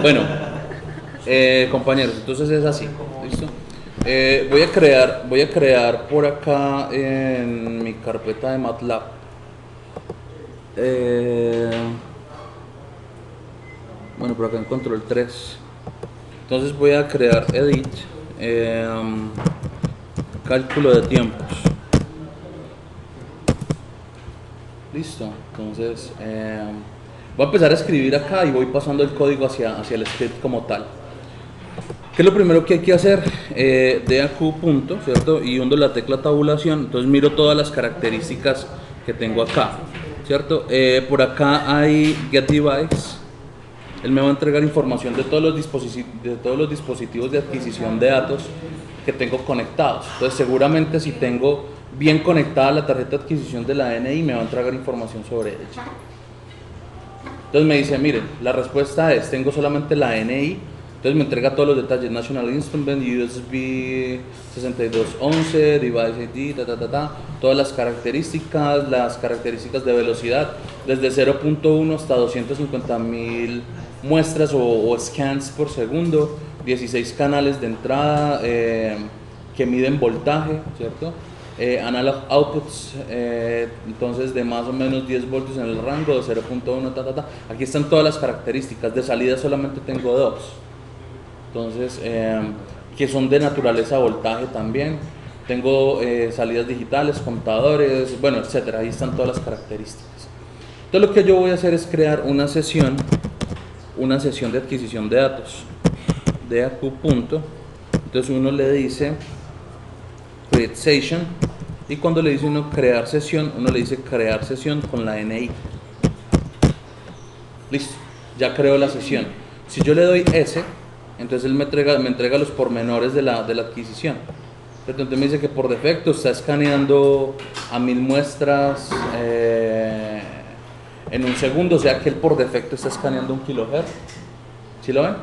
Bueno, compañeros, entonces es así, ¿listo? Voy a crear por acá en mi carpeta de MATLAB. eh, bueno, por acá en control 3. Entonces voy a crear edit, eh, cálculo de tiempos. Listo, entonces voy a empezar a escribir acá y voy pasando el código hacia el script como tal. ¿Qué es lo primero que hay que hacer? DAQ punto, ¿cierto? Y hundo la tecla tabulación, entonces miro todas las características que tengo acá, ¿cierto? Por acá hay getDevice, él me va a entregar información de todos los dispositivos de adquisición de datos que tengo conectados. Entonces seguramente si tengo bien conectada la tarjeta de adquisición de la DNI me va a entregar información sobre ella. Entonces me dice, miren, la respuesta es, tengo solamente la DNI. Entonces me entrega todos los detalles, National Instrument, USB 6211, Device ID, todas las características de velocidad, desde 0.1 hasta 250.000 muestras o scans por segundo, 16 canales de entrada que miden voltaje, ¿cierto? Analog outputs, entonces de más o menos 10 voltios en el rango de 0.1, Aquí están todas las características, de salida solamente tengo dos. Entonces, que son de naturaleza voltaje también. Tengo salidas digitales, contadores, bueno, etcétera. Ahí están todas las características. Entonces, lo que yo voy a hacer es crear una sesión de adquisición de datos. DAQ punto. Entonces, uno le dice create session y cuando le dice uno crear sesión, uno le dice crear sesión con la NI. Listo, ya creo la sesión. Si yo le doy S, entonces él me entrega los pormenores de la adquisición. Entonces me dice que por defecto está escaneando a 1000 muestras en un segundo, o sea que él por defecto está escaneando 1 kHz. ¿Sí lo ven?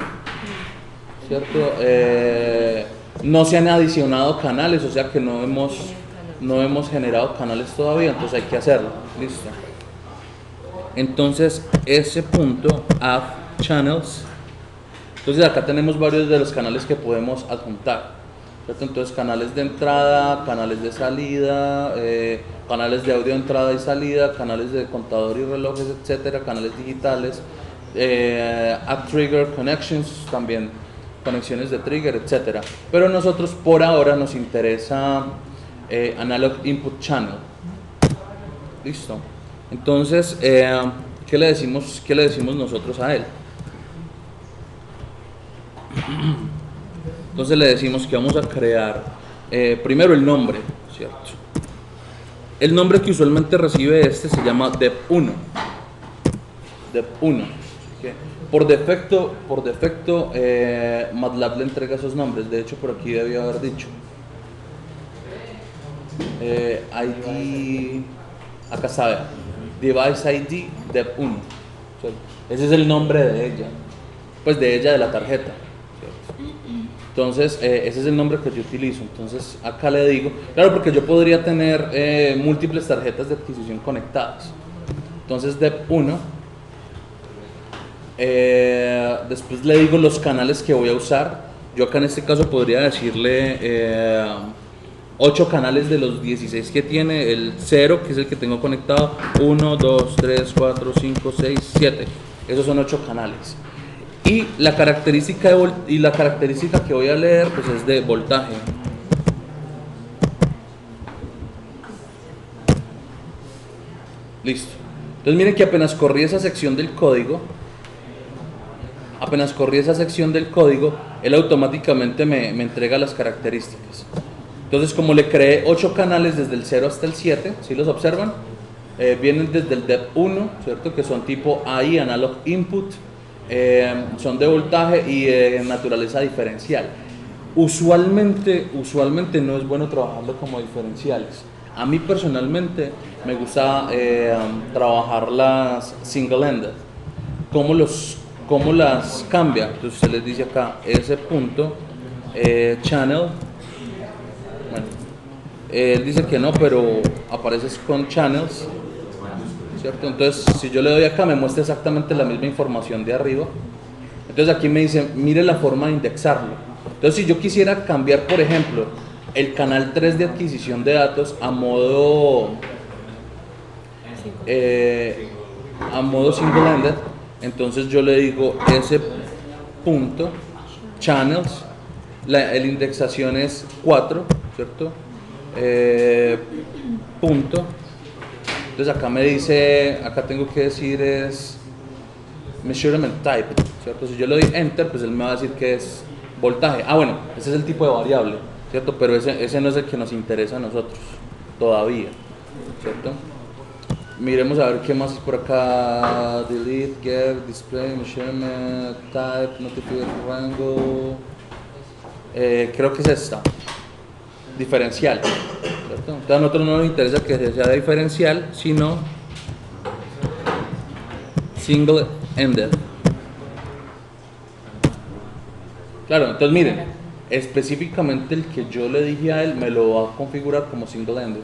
¿Cierto? No se han adicionado canales, o sea que no hemos generado canales todavía, entonces hay que hacerlo. Listo. Entonces ese punto add channels. Entonces acá tenemos varios de los canales que podemos adjuntar, ¿cierto? Entonces canales de entrada, canales de salida, canales de audio de entrada y salida, canales de contador y relojes, etcétera, canales digitales, add trigger connections, también conexiones de trigger, etcétera. Pero nosotros por ahora nos interesa analog input channel. Listo. Entonces, ¿qué le decimos nosotros a él? Entonces le decimos que vamos a crear primero el nombre, ¿cierto? El nombre que usualmente recibe se llama dep1. dep1. Por defecto MATLAB le entrega esos nombres. De hecho, por aquí debía haber dicho ID, acá está, device ID dep1. Ese es el nombre de ella, pues de ella, de la tarjeta. Entonces, ese es el nombre que yo utilizo. Entonces, acá le digo, claro, porque yo podría tener múltiples tarjetas de adquisición conectadas. Entonces, dep1, después le digo los canales que voy a usar. Yo acá en este caso podría decirle 8 canales de los 16 que tiene, el 0, que es el que tengo conectado, 1, 2, 3, 4, 5, 6, 7. Esos son 8 canales. Y la característica que voy a leer pues es de voltaje. Listo. Entonces miren que apenas corrí esa sección del código, él automáticamente me entrega las características. Entonces como le creé 8 canales desde el 0 hasta el 7, ¿sí los observan? Vienen desde el dep1, ¿cierto? Que son tipo AI, analog input. Son de voltaje y de naturaleza diferencial. Usualmente no es bueno trabajarlo como diferenciales. A mí personalmente me gusta trabajarlas single-ended. ¿Cómo las cambia? Entonces se les dice acá ese punto channel. Bueno, él dice que no, pero aparece con channels, ¿cierto? Entonces, si yo le doy acá, me muestra exactamente la misma información de arriba. Entonces aquí me dice, mire la forma de indexarlo. Entonces si yo quisiera cambiar, por ejemplo, el canal 3 de adquisición de datos a modo single-ended, entonces yo le digo ese punto, channels, la indexación es 4, ¿cierto? Punto. Entonces acá me dice, acá tengo que decir es measurement type, ¿cierto? Si yo le doy enter, pues él me va a decir que es voltaje. Ah, bueno, ese es el tipo de variable, ¿cierto? Pero ese no es el que nos interesa a nosotros todavía, ¿cierto? Miremos a ver qué más es por acá. Delete, get, display, measurement type, notifier rango. Creo que es esta. Diferencial, ¿cierto? Entonces a nosotros no nos interesa que sea diferencial, sino single ended. Claro, entonces miren, específicamente el que yo le dije a él me lo va a configurar como single ended,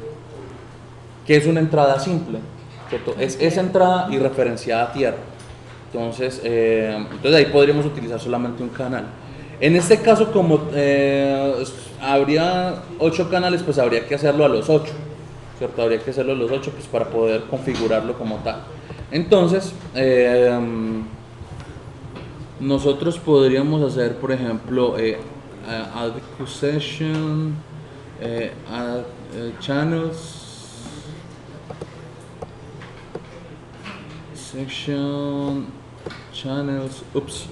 que es una entrada simple, ¿cierto? Es esa entrada y referenciada a tierra. Entonces ahí podríamos utilizar solamente un canal. En este caso, como habría 8 canales, pues habría que hacerlo a los 8, ¿cierto? Habría que hacerlo a los 8 pues, para poder configurarlo como tal. Entonces, nosotros podríamos hacer, por ejemplo, add session, add channels, section, channels, ups.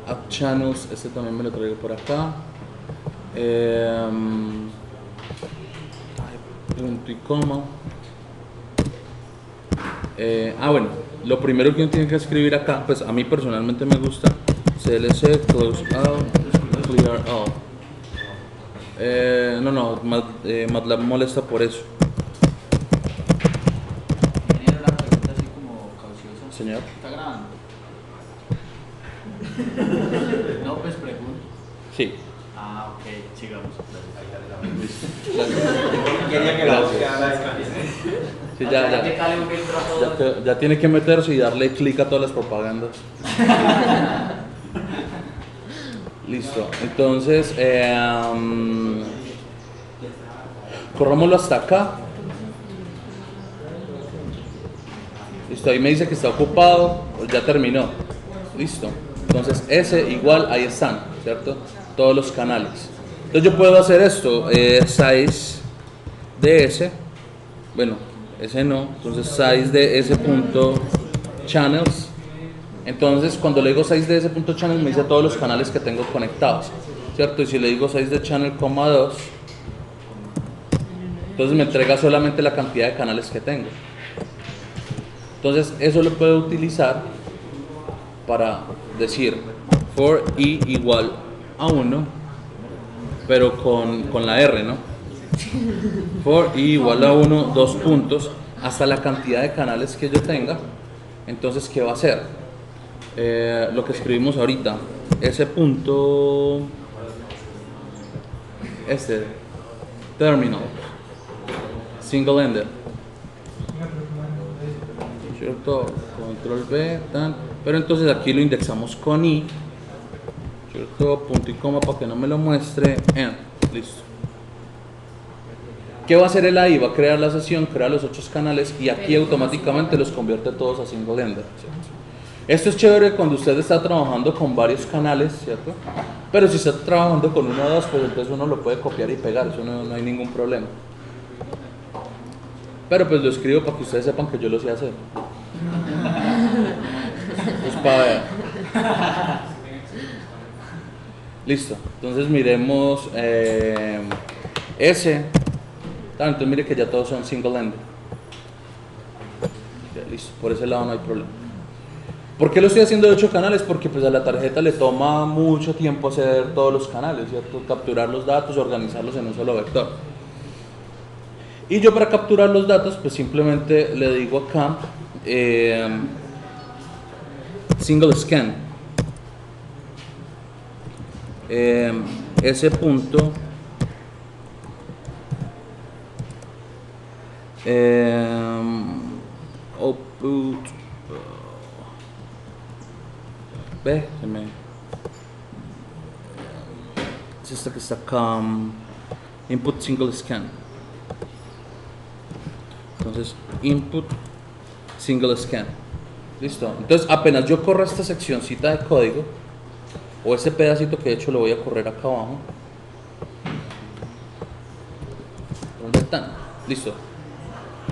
Add channels, este también me lo traigo por acá. Punto y coma. Bueno, lo primero que uno tiene que escribir acá, pues a mí personalmente me gusta clc close out clear all. No, MATLAB molesta por eso. Ingeniero, una pregunta así como cauciosa. Señor. ¿Está grabando? No, pues pregunto. Sí. Ah, ok, sigamos. Quería que la búsqueda Sí, ya tiene que meterse y darle clic a todas las propagandas. Listo, entonces corrámoslo hasta acá. Listo, ahí me dice que está ocupado, pues ya terminó. Listo, entonces ese igual, ahí están, ¿cierto? Todos los canales. Entonces yo puedo hacer esto, size de ese, bueno, ese no, entonces size de ese punto channels. Entonces cuando le digo size de ese punto channel me dice todos los canales que tengo conectados, ¿cierto? Y si le digo size de channel, 2, entonces me entrega solamente la cantidad de canales que tengo. Entonces eso lo puedo utilizar para decir for i igual a 1, pero con la R, ¿no? For i igual a 1, 2 puntos, hasta la cantidad de canales que yo tenga. Entonces, ¿qué va a hacer? Lo que escribimos ahorita, ese punto, terminal, single ended, ¿cierto? Control B, tan. Pero entonces aquí lo indexamos con i, ¿cierto? Punto y coma para que no me lo muestre, listo. ¿Qué va a hacer el ahí? Va a crear la sesión, crea los 8 canales y aquí automáticamente los convierte todos a single ended, ¿cierto? Esto es chévere cuando usted está trabajando con varios canales, ¿cierto? Pero si está trabajando con uno o dos, pues entonces uno lo puede copiar y pegar, eso no hay ningún problema. Pero pues lo escribo para que ustedes sepan que yo lo sé hacer. Pues para ver. Listo, entonces miremos ese. Entonces mire que ya todos son single ended. Ya, listo, por ese lado no hay problema. ¿Por qué lo estoy haciendo de 8 canales? Porque pues a la tarjeta le toma mucho tiempo hacer todos los canales, ¿cierto? Capturar los datos, organizarlos en un solo vector. Y yo para capturar los datos, pues simplemente le digo acá single scan. Ese punto Output. Ve, es esta que está acá. Input single scan. Entonces, input single scan. Listo. Entonces, apenas yo corro esta seccioncita de código, o ese pedacito que de hecho lo voy a correr acá abajo. ¿Dónde están? Listo.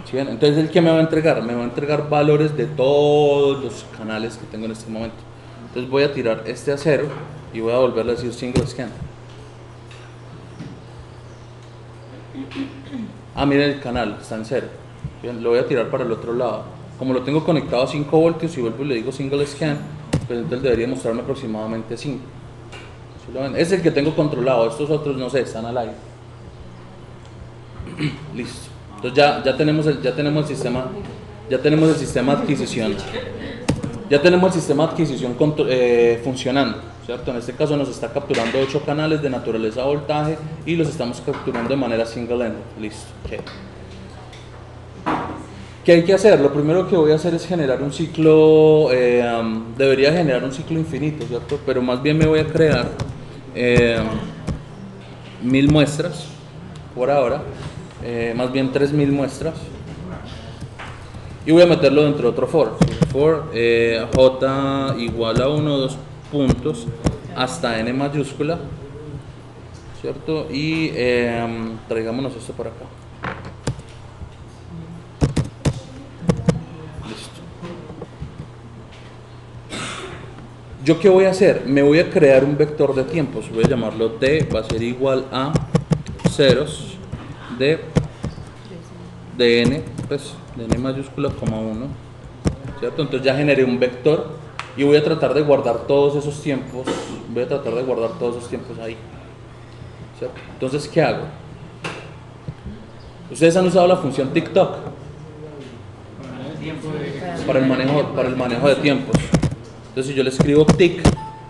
¿Sí ven? Entonces, ¿el que me va a entregar? Me va a entregar valores de todos los canales que tengo en este momento. Entonces, voy a tirar este a 0 y voy a volverle a decir single scan. Ah, miren el canal, está en 0. Bien, lo voy a tirar para el otro lado. Como lo tengo conectado a 5 voltios y vuelvo y le digo single scan, pues entonces debería mostrarme aproximadamente 5. ¿Sí lo ven? Es el que tengo controlado, estos otros no sé, están al aire. Listo. Entonces ya tenemos el sistema de adquisición. Ya tenemos el sistema de adquisición funcionando, ¿cierto? En este caso nos está capturando 8 canales de naturaleza voltaje y los estamos capturando de manera single-ended. Listo. Okay. ¿Qué hay que hacer? Lo primero que voy a hacer es generar un ciclo, debería generar un ciclo infinito, ¿cierto? Pero más bien me voy a crear 1000 muestras por ahora, más bien 3000 muestras. Y voy a meterlo dentro de otro for. For j igual a 1, 2 puntos, hasta n mayúscula, ¿cierto? Y traigámonos esto para acá. Listo. ¿Yo qué voy a hacer? Me voy a crear un vector de tiempos. Voy a llamarlo t, va a ser igual a ceros de n, pues de n mayúscula, 1, ¿cierto? Entonces ya generé un vector y voy a tratar de guardar todos esos tiempos, ahí, ¿cierto? Entonces, ¿qué hago? Ustedes han usado la función TikTok para el manejo de tiempos. Entonces, si yo le escribo tick,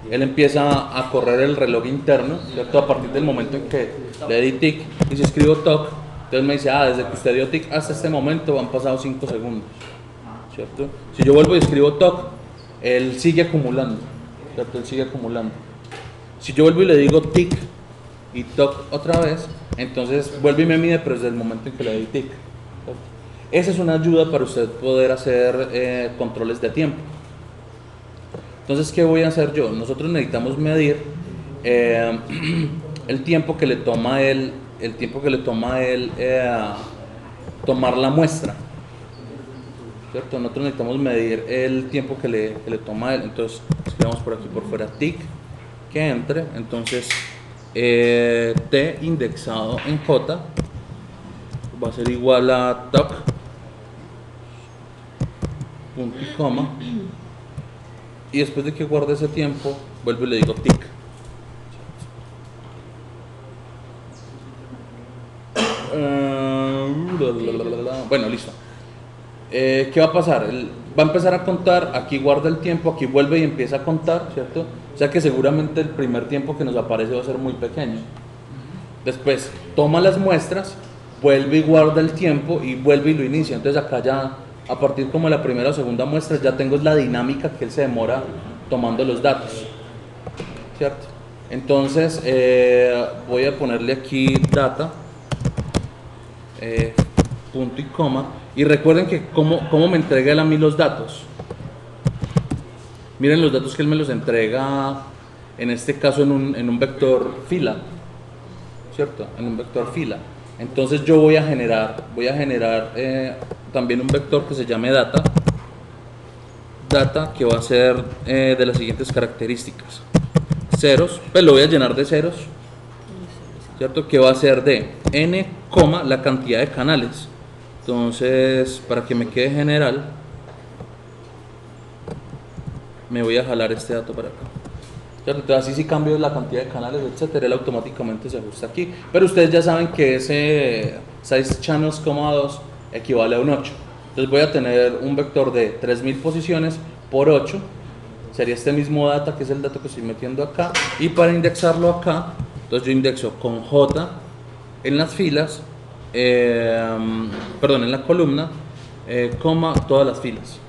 él empieza a correr el reloj interno, ¿cierto? A partir del momento en que le di tick, y si escribo toc, entonces me dice, desde que usted dio tick hasta este momento han pasado 5 segundos, ¿cierto? Si yo vuelvo y escribo toc, él sigue acumulando, ¿cierto? Él sigue acumulando. Si yo vuelvo y le digo tick y toc otra vez, entonces vuelve y me mide, pero desde el momento en que le di tick, ¿cierto? Esa es una ayuda para usted poder hacer controles de tiempo. Entonces, ¿qué voy a hacer yo? Nosotros necesitamos medir el tiempo que le toma tomar la muestra, ¿cierto? Nosotros necesitamos medir el tiempo que le toma a él. Entonces, escribamos por aquí por fuera tick, que entre. Entonces, t indexado en j va a ser igual a toc, punto y coma. Y después de que guarde ese tiempo, vuelvo y le digo tick. Bueno, listo. ¿Qué va a pasar? Él va a empezar a contar, aquí guarda el tiempo, aquí vuelve y empieza a contar, ¿cierto? O sea que seguramente el primer tiempo que nos aparece va a ser muy pequeño. Después toma las muestras, vuelve y guarda el tiempo y vuelve y lo inicia. Entonces acá ya, a partir como de la primera o segunda muestra, ya tengo la dinámica que él se demora tomando los datos, ¿cierto? Entonces voy a ponerle aquí data, punto y coma, y recuerden que cómo me entrega él a mí los datos. Miren los datos que él me los entrega, en este caso en un vector fila, ¿cierto? En un vector fila. Entonces yo voy a generar también un vector que se llame data, que va a ser de las siguientes características: ceros, pues lo voy a llenar de ceros, ¿cierto? Que va a ser de n, la cantidad de canales. Entonces, para que me quede general, me voy a jalar este dato para acá, ¿cierto? Entonces, así si cambio la cantidad de canales, etcétera, él automáticamente se ajusta aquí. Pero ustedes ya saben que ese 6 channels, 2 equivale a un 8. Entonces voy a tener un vector de 3000 posiciones por 8, sería este mismo data, que es el dato que estoy metiendo acá, y para indexarlo acá, entonces yo indexo con J en las filas, perdón, en la columna, coma, todas las filas.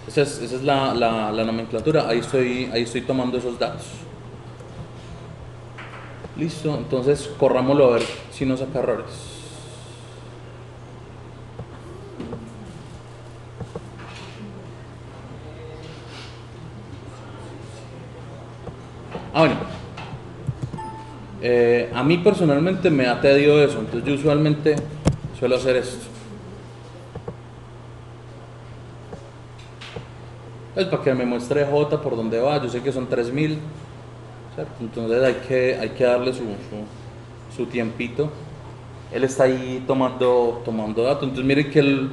Esa es la nomenclatura, ahí estoy tomando esos datos. Listo, entonces corrámoslo a ver si no saca errores. Bueno, a mí personalmente me ha tedido eso, entonces yo usualmente suelo hacer esto. Es para que me muestre J por dónde va, yo sé que son 3000, ¿cierto? Entonces hay que darle su tiempito. Él está ahí tomando datos, entonces miren que él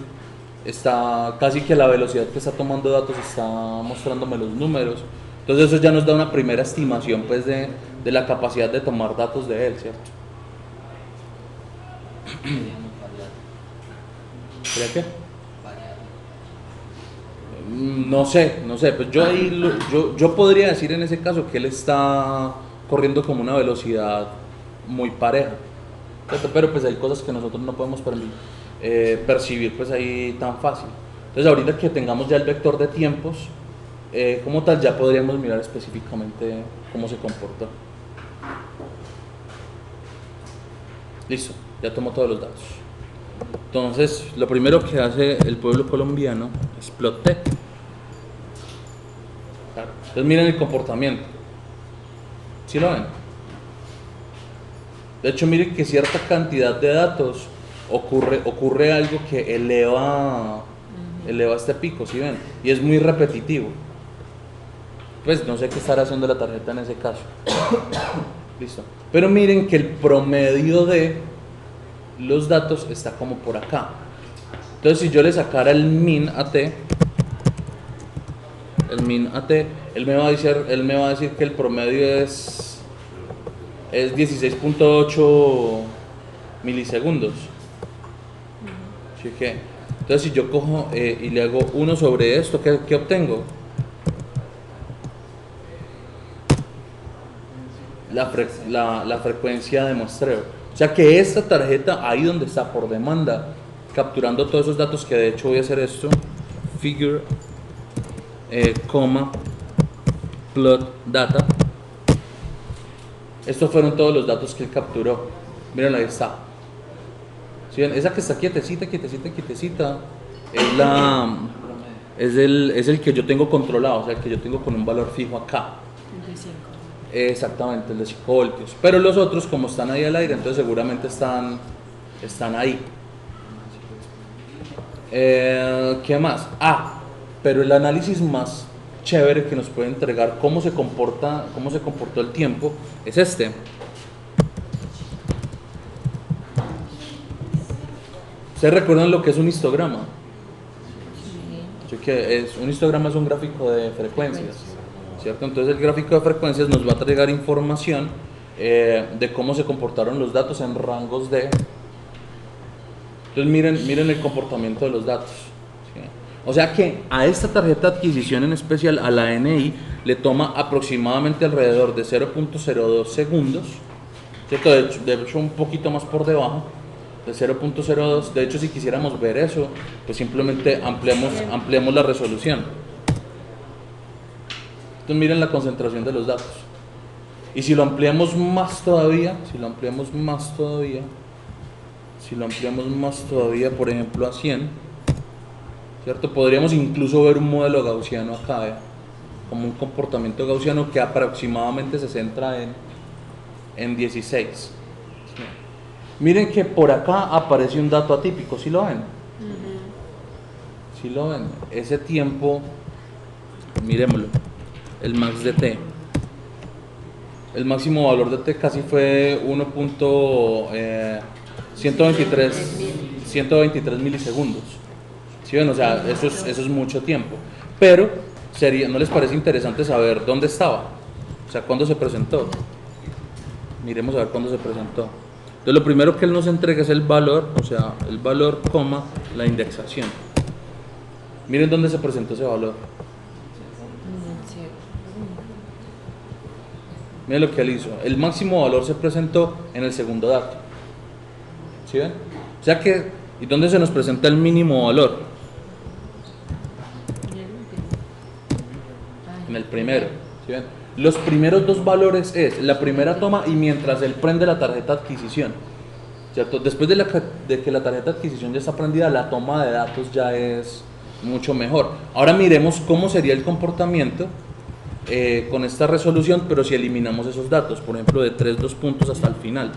está casi que a la velocidad que está tomando datos está mostrándome los números. Entonces eso ya nos da una primera estimación pues de la capacidad de tomar datos de él, ¿cierto? ¿Cree qué? No sé, pues yo podría decir en ese caso que él está corriendo como una velocidad muy pareja, ¿cierto? Pero pues hay cosas que nosotros no podemos percibir pues ahí tan fácil. Entonces ahorita que tengamos ya el vector de tiempos, como tal ya podríamos mirar específicamente cómo se comporta. Listo, ya tomo todos los datos. Entonces lo primero que hace el pueblo colombiano es plot T. Claro. Entonces miren el comportamiento. ¿Sí lo ven? De hecho miren que cierta cantidad de datos ocurre algo que eleva este pico, ¿sí ven? Y es muy repetitivo. Pues no sé qué estará haciendo la tarjeta en ese caso. Listo. Pero miren que el promedio de los datos está como por acá. Entonces si yo le sacara el min a t, él me va a decir que el promedio es 16.8 milisegundos. ¿Sí que? Entonces si yo cojo y le hago 1 sobre esto, ¿qué obtengo? La frecuencia de muestreo. O sea que esta tarjeta, ahí donde está por demanda, capturando todos esos datos, que de hecho voy a hacer esto, figure, plot data. Estos fueron todos los datos que él capturó. Miren, ahí está. ¿Sí ven? Esa que está quietecita, es el que yo tengo controlado, o sea, el que yo tengo con un valor fijo acá. Exactamente, el de 5 voltios. Pero los otros, como están ahí al aire, entonces seguramente están ahí. ¿Qué más? Pero el análisis más chévere que nos puede entregar cómo se comportó el tiempo es este. ¿Ustedes recuerdan lo que es un histograma? Un histograma es un gráfico de frecuencias, ¿cierto? Entonces el gráfico de frecuencias nos va a entregar información de cómo se comportaron los datos en rangos de... Entonces miren el comportamiento de los datos, ¿sí? O sea que a esta tarjeta de adquisición en especial, a la NI, le toma aproximadamente alrededor de 0.02 segundos, ¿cierto? De hecho un poquito más por debajo de 0.02. De hecho, si quisiéramos ver eso, pues simplemente ampliamos la resolución. Entonces miren la concentración de los datos. Y si lo ampliamos más todavía, por ejemplo a 100, ¿cierto? Podríamos incluso ver un modelo gaussiano acá, como un comportamiento gaussiano que aproximadamente se centra en 16. ¿Sí? Miren que por acá aparece un dato atípico, ¿sí lo ven? ¿Sí lo ven? Ese tiempo, miremoslo, el max de t. El máximo valor de t casi fue 123 milisegundos. ¿Sí ven? O sea, eso es mucho tiempo. Pero, ¿no les parece interesante saber dónde estaba? O sea, ¿cuándo se presentó? Miremos a ver cuándo se presentó. Entonces, lo primero que él nos entrega es el valor, o sea, el valor, la indexación. Miren dónde se presentó ese valor. Mire lo que él hizo. El máximo valor se presentó en el segundo dato. ¿Sí ven? O sea que, ¿y dónde se nos presenta el mínimo valor? En el primero. ¿Sí ven? Los primeros dos valores es la primera toma y mientras él prende la tarjeta de adquisición. ¿Cierto? Después de que la tarjeta de adquisición ya está prendida, la toma de datos ya es mucho mejor. Ahora miremos cómo sería el comportamiento con esta resolución, pero si eliminamos esos datos, por ejemplo, de 3, 2 puntos hasta el final.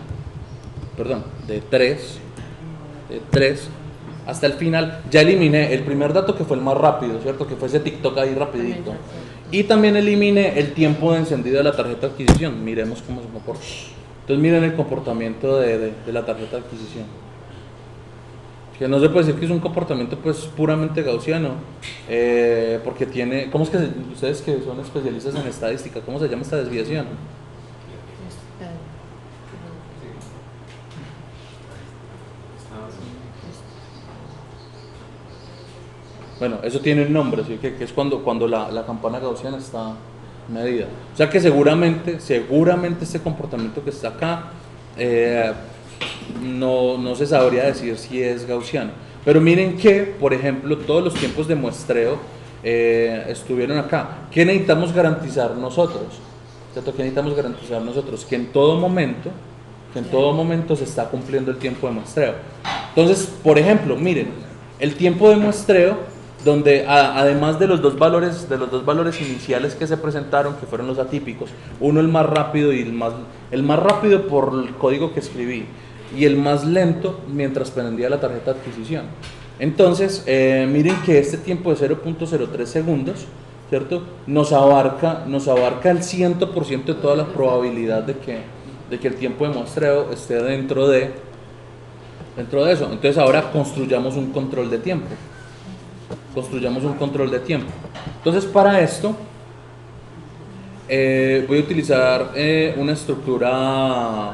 Perdón, de 3 hasta el final. Ya eliminé el primer dato que fue el más rápido, ¿cierto? Que fue ese TikTok ahí rapidito. Y también eliminé el tiempo de encendido de la tarjeta de adquisición. Miremos cómo se comporta. Entonces miren el comportamiento de la tarjeta de adquisición. Que no se puede decir que es un comportamiento pues puramente gaussiano, porque tiene, ¿cómo es que ustedes que son especialistas en estadística, cómo se llama esta desviación? Bueno, eso tiene un nombre, ¿sí? que es cuando la campana gaussiana está medida. O sea que seguramente este comportamiento que está acá no se sabría decir si es gaussiano. Pero miren que, por ejemplo, todos los tiempos de muestreo estuvieron acá. ¿Qué necesitamos garantizar nosotros? ¿Cierto? ¿Qué necesitamos garantizar nosotros? Que en todo momento se está cumpliendo el tiempo de muestreo. Entonces, por ejemplo, miren, el tiempo de muestreo, donde además de los dos valores iniciales que se presentaron, que fueron los atípicos, uno el más rápido y el más rápido por el código que escribí y el más lento mientras prendía la tarjeta de adquisición. Entonces, miren que este tiempo de 0.03 segundos, ¿cierto? Nos abarca el 100% de toda la probabilidad de que el tiempo de muestreo esté dentro de eso. Entonces ahora construyamos un control de tiempo. Entonces para esto voy a utilizar una estructura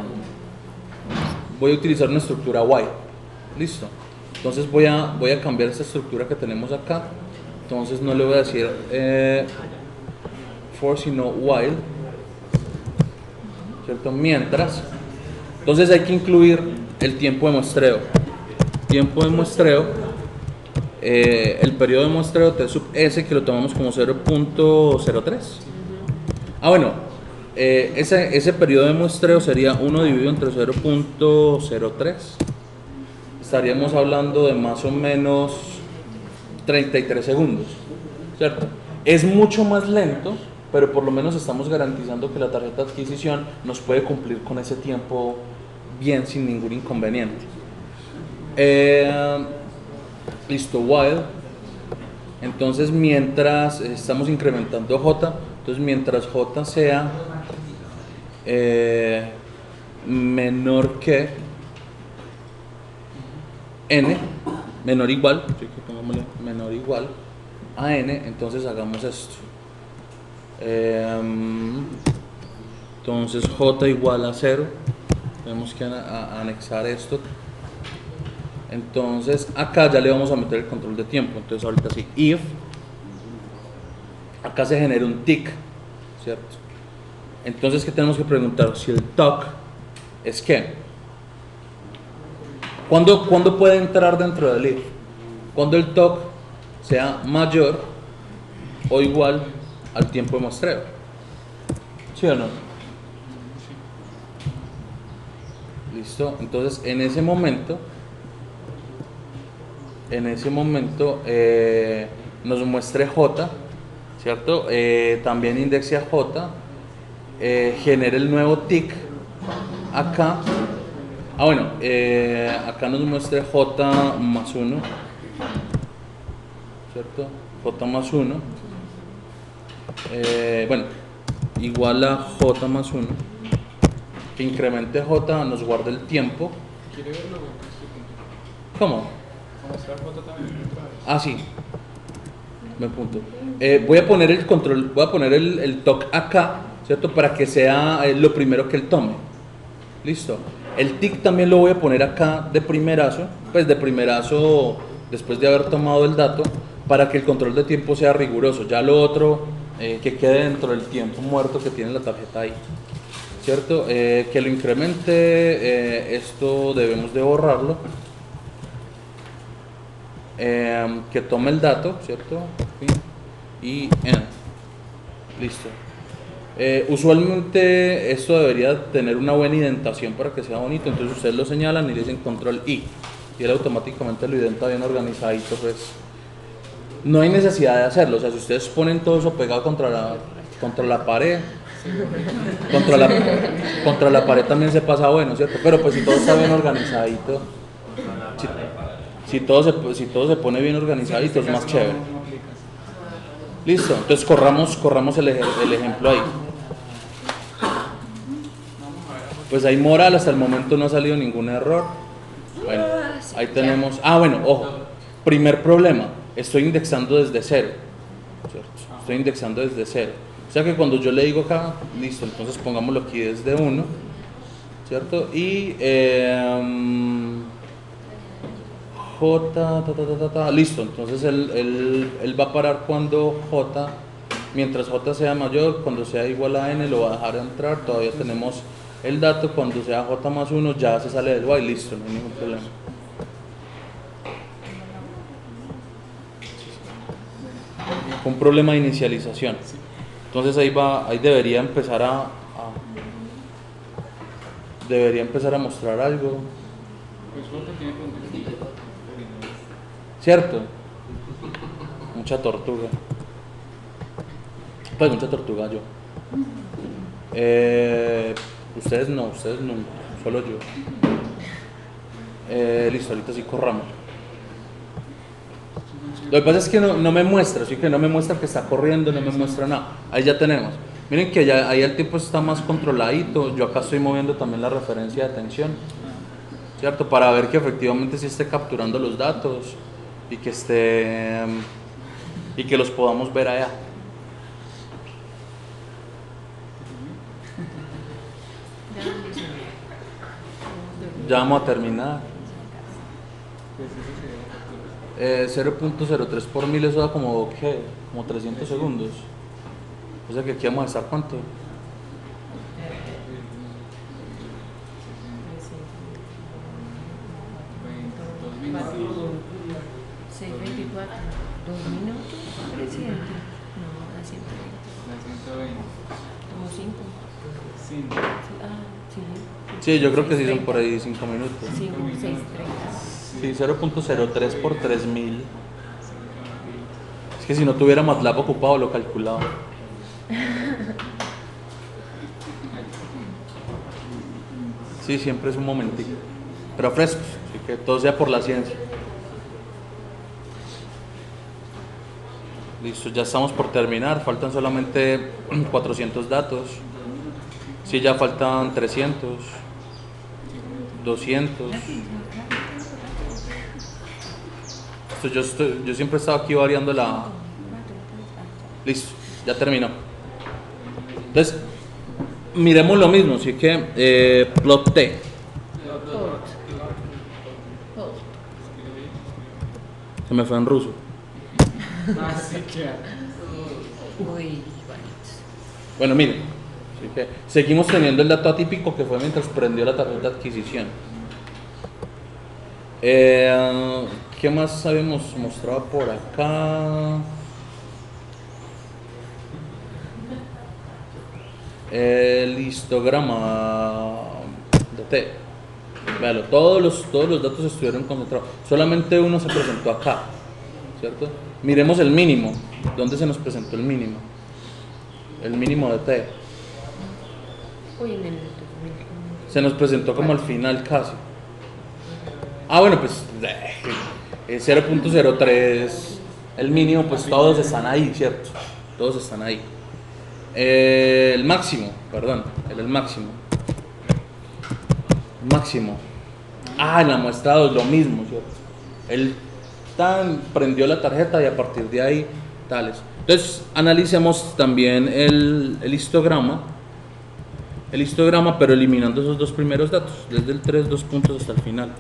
while. Listo. Entonces voy a cambiar esta estructura que tenemos acá. Entonces no le voy a decir for sino while, ¿cierto? Mientras. Entonces hay que incluir el tiempo de muestreo. El periodo de muestreo T sub S, que lo tomamos como 0.03. Bueno, ese periodo de muestreo sería 1 dividido entre 0.03. Estaríamos hablando de más o menos 33 segundos, ¿cierto? Es mucho más lento, pero por lo menos estamos garantizando que la tarjeta de adquisición nos puede cumplir con ese tiempo bien, sin ningún inconveniente. Listo, while. Entonces mientras estamos incrementando J, entonces mientras J sea menor que N, menor igual, menor igual a N, entonces hagamos esto. Entonces J igual a 0, tenemos que anexar esto. Entonces acá ya le vamos a meter el control de tiempo. Entonces ahorita sí, if, acá se genera un tick, ¿cierto? Entonces, ¿qué tenemos que preguntar? Si el TOC es ¿qué? ¿Cuándo puede entrar dentro del if? Cuando el TOC sea mayor o igual al tiempo de muestreo. ¿Sí o no? Listo. Entonces en ese momento nos muestre J, ¿cierto? También indexe a J, genere el nuevo tick acá. Acá nos muestre J más 1, ¿cierto? J más 1, igual a J más 1, que incremente J, nos guarde el tiempo. ¿Quiere verlo? ¿Cómo? Sí, buen punto. Voy a poner el TOC acá, ¿cierto? Para que sea lo primero que él tome. Listo. El tick también lo voy a poner acá de primerazo, después de haber tomado el dato, para que el control de tiempo sea riguroso. Ya lo otro, que quede dentro del tiempo muerto que tiene la tarjeta ahí. ¿cierto? Que lo incremente, esto debemos de borrarlo. Que tome el dato, ¿cierto? Y listo. Usualmente esto debería tener una buena indentación para que sea bonito, entonces ustedes lo señalan y le dicen control I y él automáticamente lo identa bien organizadito. Pues no hay necesidad de hacerlo, o sea, si ustedes ponen todo eso pegado contra la pared, contra la pared también se pasa bueno, ¿cierto? Pero pues si todo está bien organizadito, si todo se pone bien organizadito es más chévere. Listo, entonces corramos el ejemplo ahí. Pues ahí moral, hasta el momento no ha salido ningún error. Bueno, ahí tenemos. Ah, bueno, ojo. Primer problema, estoy indexando desde cero, ¿cierto? Estoy indexando desde cero. O sea que cuando yo le digo acá, listo, entonces pongámoslo aquí desde 1, ¿cierto? Y J, listo, entonces él va a parar cuando J, mientras J sea mayor, cuando sea igual a N lo va a dejar entrar, todavía tenemos el dato, cuando sea J más 1 ya se sale del while, listo, no hay ningún problema. Un problema de inicialización. Entonces ahí debería empezar a mostrar algo. ¿Cierto? Mucha tortuga. Pues mucha tortuga yo. Ustedes nunca, solo yo. Listo, ahorita sí corramos. Lo que pasa es que no me muestra, así que no me muestra que está corriendo, no me muestra nada. Ahí ya tenemos. Miren que ahí el tiempo está más controladito. Yo acá estoy moviendo también la referencia de atención, ¿cierto? Para ver que efectivamente sí esté capturando los datos y que los podamos ver allá. Ya vamos a terminar. 0.03 por mil, eso da como 300 segundos. O sea que aquí vamos a estar ¿cuánto? Sí, yo creo que sí son por ahí 5 minutos. Sí, 0.03 por 3000. Es que si no tuviera MATLAB ocupado lo calculaba. Sí, siempre es un momentito. Pero frescos, así que todo sea por la ciencia. Listo, ya estamos por terminar. Faltan solamente 400 datos. Sí, ya faltan 300. 200. Yo siempre he estado aquí variando la... Listo, ya terminó. Entonces, miremos lo mismo, así que plot T. Se me fue en ruso. Bueno, miren, así que seguimos teniendo el dato atípico que fue mientras prendió la tarjeta de adquisición. ¿Qué más habíamos mostrado por acá? El histograma de T. Véalo, todos los datos estuvieron concentrados. Solamente uno se presentó acá, ¿cierto? Miremos el mínimo. ¿Dónde se nos presentó el mínimo? El mínimo de T. Se nos presentó como al final casi. Ah, bueno, pues 0.03, el mínimo, pues todos están ahí, ¿cierto? Todos están ahí. El máximo, perdón, el máximo. Máximo. Ah, en la muestra 2 lo mismo, ¿cierto? Él prendió la tarjeta y a partir de ahí, tales. Entonces, analicemos también el histograma. El histograma, pero eliminando esos dos primeros datos, desde el 3, 2 puntos hasta el final.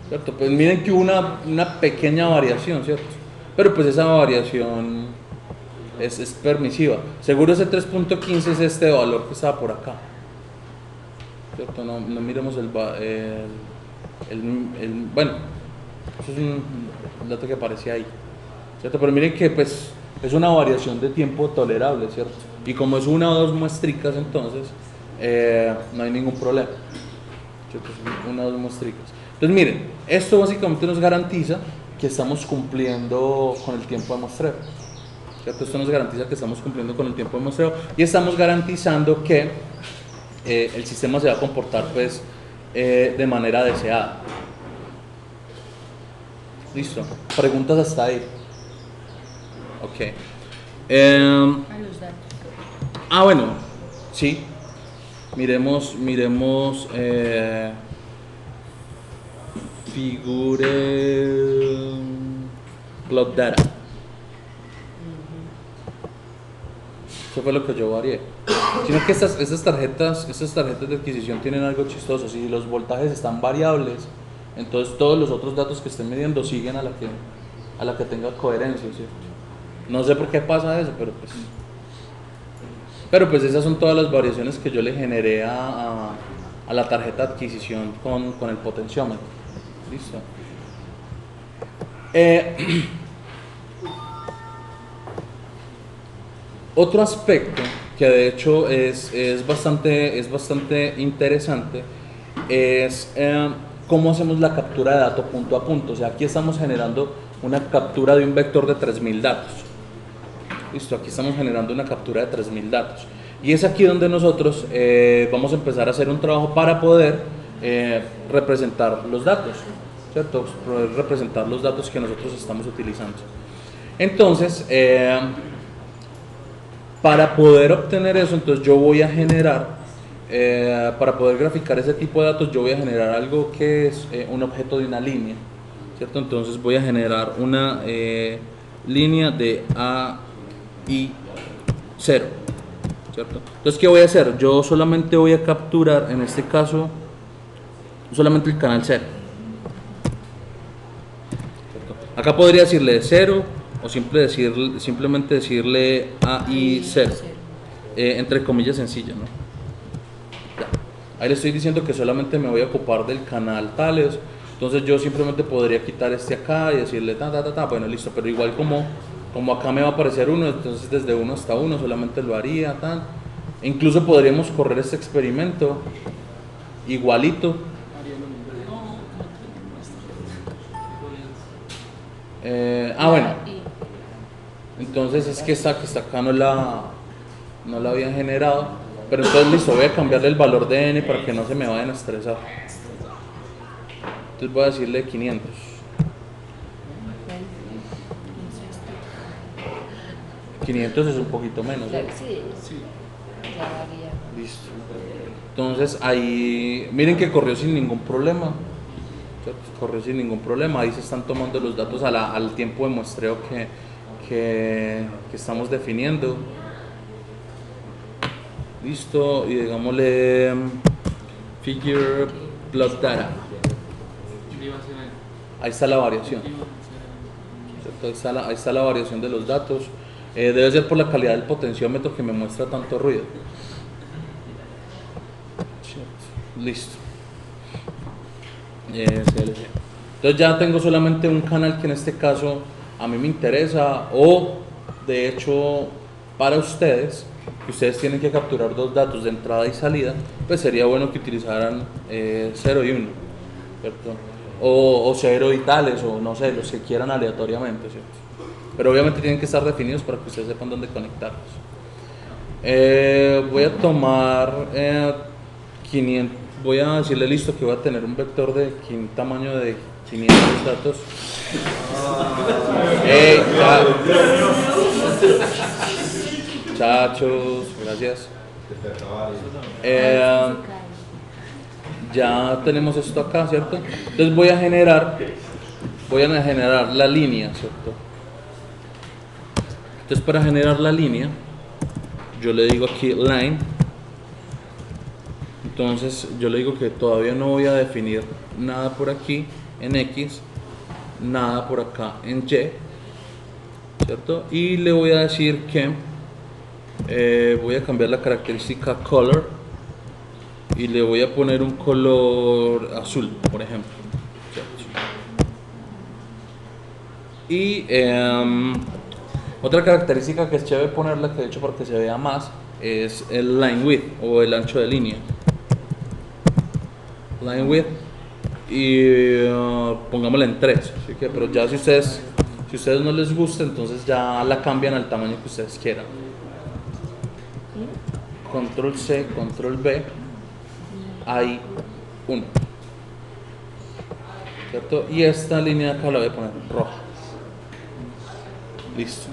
¿Cierto? Pues miren que hubo una pequeña variación, ¿cierto? Pero pues esa variación es permisiva. Seguro ese 3.15 es este valor que estaba por acá. ¿Cierto? No miremos bueno, eso es un dato que aparece ahí, ¿cierto? Pero miren que pues es una variación de tiempo tolerable, ¿cierto? Y como es una o dos muestricas, entonces no hay ningún problema, ¿cierto? Es una o dos muestricas. Entonces miren, esto básicamente nos garantiza que estamos cumpliendo con el tiempo de muestreo, ¿cierto? Esto nos garantiza que estamos cumpliendo con el tiempo de muestreo y estamos garantizando que el sistema se va a comportar pues de manera deseada. Listo. Preguntas hasta ahí. Ok. A los datos. Bueno, sí. Miremos figure plot data. Eso fue lo que yo varié. Sino que estas tarjetas de adquisición tienen algo chistoso. Si los voltajes están variables, entonces todos los otros datos que estén midiendo siguen a la que tenga coherencia, ¿cierto? No sé por qué pasa eso, pero pues esas son todas las variaciones que yo le generé a la tarjeta de adquisición con el potenciómetro. Listo. Otro aspecto que de hecho es bastante interesante es cómo hacemos la captura de datos punto a punto. O sea, aquí estamos generando una captura de un vector de 3000 datos. Listo, aquí estamos generando una captura de 3000 datos. Y es aquí donde nosotros vamos a empezar a hacer un trabajo para poder representar los datos, ¿cierto? Poder representar los datos que nosotros estamos utilizando. Entonces, para poder obtener eso, entonces yo voy a generar, para poder graficar ese tipo de datos, yo voy a generar algo que es un objeto de una línea, ¿cierto? Entonces voy a generar una línea de A y 0, ¿cierto? Entonces, ¿qué voy a hacer? Yo solamente voy a capturar, en este caso, solamente el canal 0. ¿Cierto? Acá podría decirle 0 o simplemente decirle A y 0, entre comillas sencillas, ¿no? Ya. Ahí le estoy diciendo que solamente me voy a ocupar del canal tales. Entonces yo simplemente podría quitar este acá y decirle bueno, listo, pero igual como acá me va a aparecer 1, entonces desde 1 hasta 1 solamente lo haría, tal. E incluso podríamos correr este experimento igualito. Bueno, entonces es que esta que está acá no la habían generado, pero entonces listo, voy a cambiarle el valor de n para que no se me vayan a estresar. Entonces voy a decirle 500. 500 es un poquito menos, ¿eh? Sí. Ya varía. Listo. Entonces ahí, miren que corrió sin ningún problema. Corrió sin ningún problema. Ahí se están tomando los datos al tiempo de muestreo que estamos definiendo. Listo. Y digámosle figure plot data. Ahí está la variación. ¿Cierto? Ahí está la variación de los datos. Debe ser por la calidad del potenciómetro que me muestra tanto ruido. Listo. Entonces ya tengo solamente un canal que en este caso a mí me interesa, o de hecho para ustedes, que ustedes tienen que capturar dos datos de entrada y salida, pues sería bueno que utilizaran 0 y 1, ¿cierto? O 0 y tales, o no sé, los que quieran aleatoriamente, ¿cierto? Pero obviamente tienen que estar definidos para que ustedes sepan dónde conectarlos. Voy a tomar 500, voy a decirle listo que voy a tener un vector de tamaño de 500 datos. Muchachos, gracias. Ya tenemos esto acá, ¿cierto? Entonces voy a generar la línea, ¿cierto? Entonces para generar la línea, yo le digo aquí line. Entonces yo le digo que todavía no voy a definir nada por aquí en X, nada por acá en Y, ¿cierto? Y le voy a decir que voy a cambiar la característica color y le voy a poner un color azul, por ejemplo, ¿cierto? Y otra característica que es chévere ponerla, que de hecho para que se vea más, es el line width o el ancho de línea. Line width y pongámosla en 3, así que, pero ya si ustedes no les gusta, entonces ya la cambian al tamaño que ustedes quieran. Control C, Control V, hay 1, ¿cierto? Y esta línea de acá la voy a poner roja. Listo.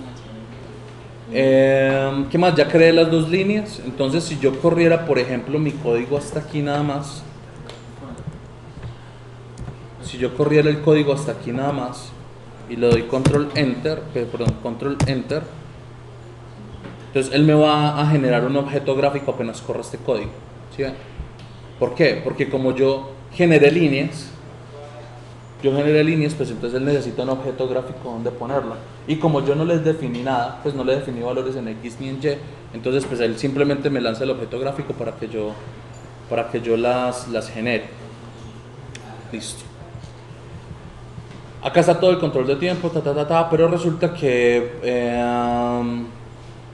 ¿Qué más? Ya creé las dos líneas. Entonces si yo corriera, por ejemplo, mi código hasta aquí nada más, si yo corriera el código hasta aquí nada más y le doy control enter, entonces él me va a generar un objeto gráfico apenas corra este código. ¿Sí ven? ¿Por qué? Porque como yo generé líneas, pues entonces él necesita un objeto gráfico donde ponerla. Y como yo no les definí nada, pues no le definí valores en X ni en Y, entonces pues él simplemente me lanza el objeto gráfico para que yo las genere. Listo. Acá está todo el control de tiempo, pero resulta que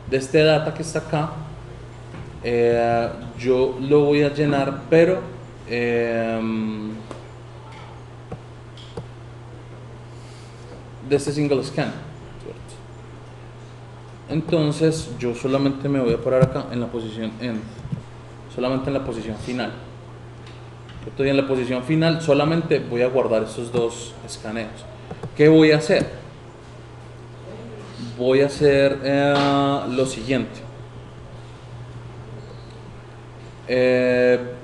de este data que está acá, yo lo voy a llenar, pero de este single scan, ¿cierto? Entonces yo solamente me voy a parar acá en la posición end, solamente en la posición final. Estoy en la posición final, solamente voy a guardar estos dos escaneos. ¿Qué voy a hacer? Voy a hacer lo siguiente.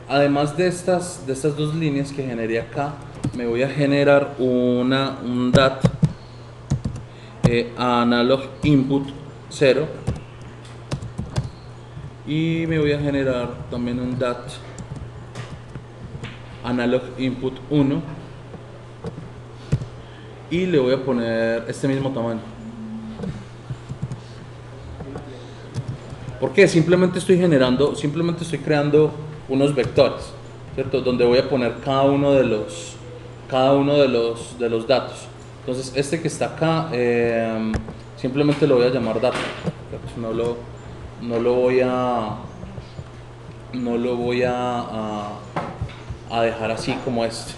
Además de estas dos líneas que generé acá, me voy a generar un DAT analog input 0 y me voy a generar también un DAT analog input 1 y le voy a poner este mismo tamaño. ¿Por qué? Simplemente estoy creando unos vectores, ¿cierto? Donde voy a poner cada uno de los datos. Entonces este que está acá simplemente lo voy a llamar data, no lo voy a dejar así como este,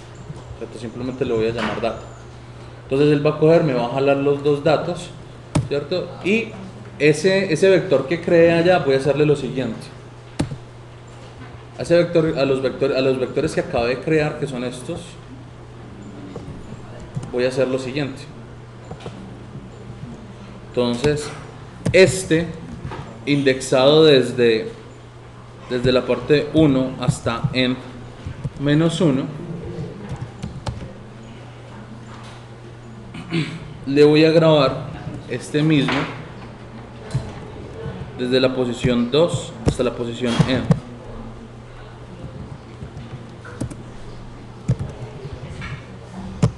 ¿cierto? Simplemente lo voy a llamar data. Entonces él va a coger, me va a jalar los dos datos, ¿cierto? Y ese vector que creé allá voy a hacerle lo siguiente. A los vectores que acabé de crear, que son estos, voy a hacer lo siguiente. Entonces este indexado desde la parte 1 hasta en -1, le voy a grabar este mismo desde la posición 2 hasta la posición n.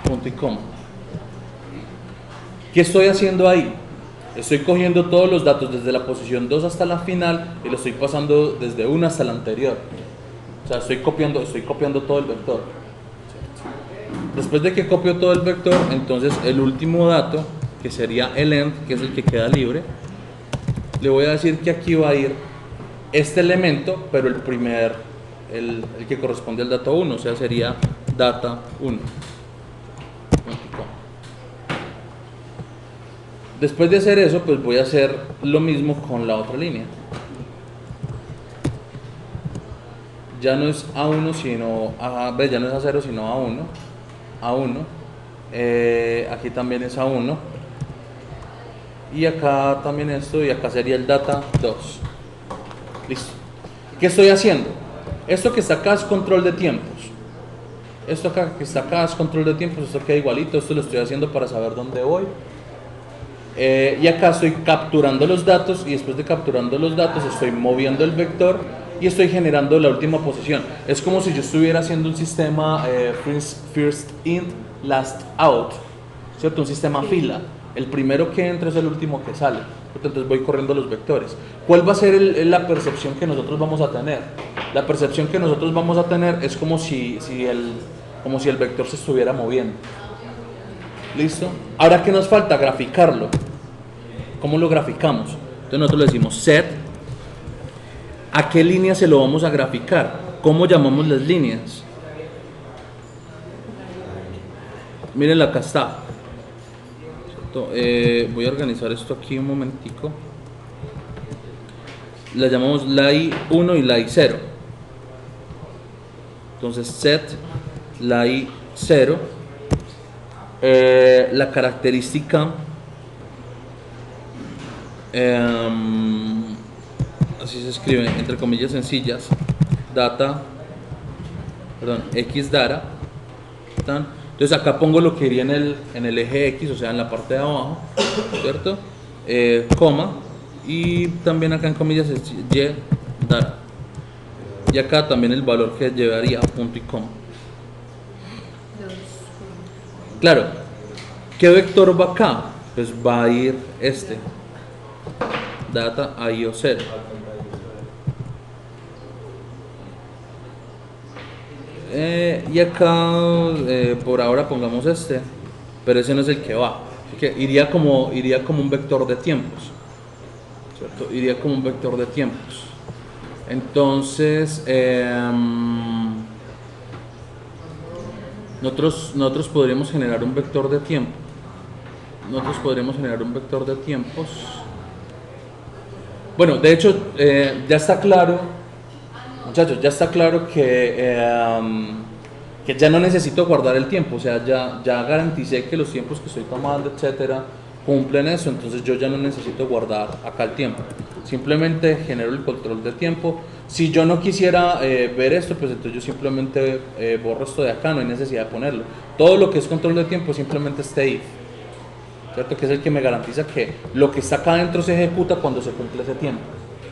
Punto y coma. ¿Qué estoy haciendo ahí? Estoy cogiendo todos los datos desde la posición 2 hasta la final y lo estoy pasando desde una hasta la anterior. O sea, estoy copiando todo el vector. Después de que copio todo el vector, entonces el último dato, que sería el end, que es el que queda libre, le voy a decir que aquí va a ir este elemento, pero el que corresponde al dato 1, o sea, sería data 1. Después de hacer eso, pues voy a hacer lo mismo con la otra línea. Ya no es A1 sino ya no es A0 sino A1. Aquí también es A1. Y acá también esto, y acá sería el data 2. Listo. ¿Qué estoy haciendo? Esto que está acá es control de tiempos. Esto acá que está acá es control de tiempos, esto queda igualito, esto lo estoy haciendo para saber dónde voy. Y acá estoy capturando los datos y después de capturando los datos estoy moviendo el vector y estoy generando la última posición. Es como si yo estuviera haciendo un sistema first in, last out, ¿cierto? Un sistema fila. El primero que entra es el último que sale. Entonces voy corriendo los vectores. ¿Cuál va a ser la percepción que nosotros vamos a tener? La percepción que nosotros vamos a tener es como si el vector se estuviera moviendo. ¿Listo? Ahora, ¿qué nos falta? Graficarlo. ¿Cómo lo graficamos? Entonces nosotros le decimos set. ¿A qué línea se lo vamos a graficar? ¿Cómo llamamos las líneas? Miren, acá está. Voy a organizar esto aquí un momentico. La llamamos la i1 y la i0. Entonces set la i0. La característica así se escribe, entre comillas sencillas, x data. Entonces acá pongo lo que iría en el eje X, o sea en la parte de abajo, ¿cierto? Coma, y también acá en comillas es y data. Y acá también el valor que llevaría punto y coma. Claro, ¿qué vector va acá? Pues va a ir este, data a io 0. Y acá por ahora pongamos este, pero ese no es el que va, que iría como un vector de tiempos, ¿cierto? Iría como un vector de tiempos. Entonces nosotros podríamos generar un vector de tiempo. Bueno, de hecho ya está claro, muchachos, ya está claro que ya no necesito guardar el tiempo, o sea, ya garanticé que los tiempos que estoy tomando, etcétera, cumplen eso, entonces yo ya no necesito guardar acá el tiempo, simplemente genero el control de tiempo. Si yo no quisiera ver esto, pues entonces yo simplemente borro esto de acá, no hay necesidad de ponerlo. Todo lo que es control de tiempo simplemente este if, ¿cierto? Que es el que me garantiza que lo que está acá adentro se ejecuta cuando se cumple ese tiempo.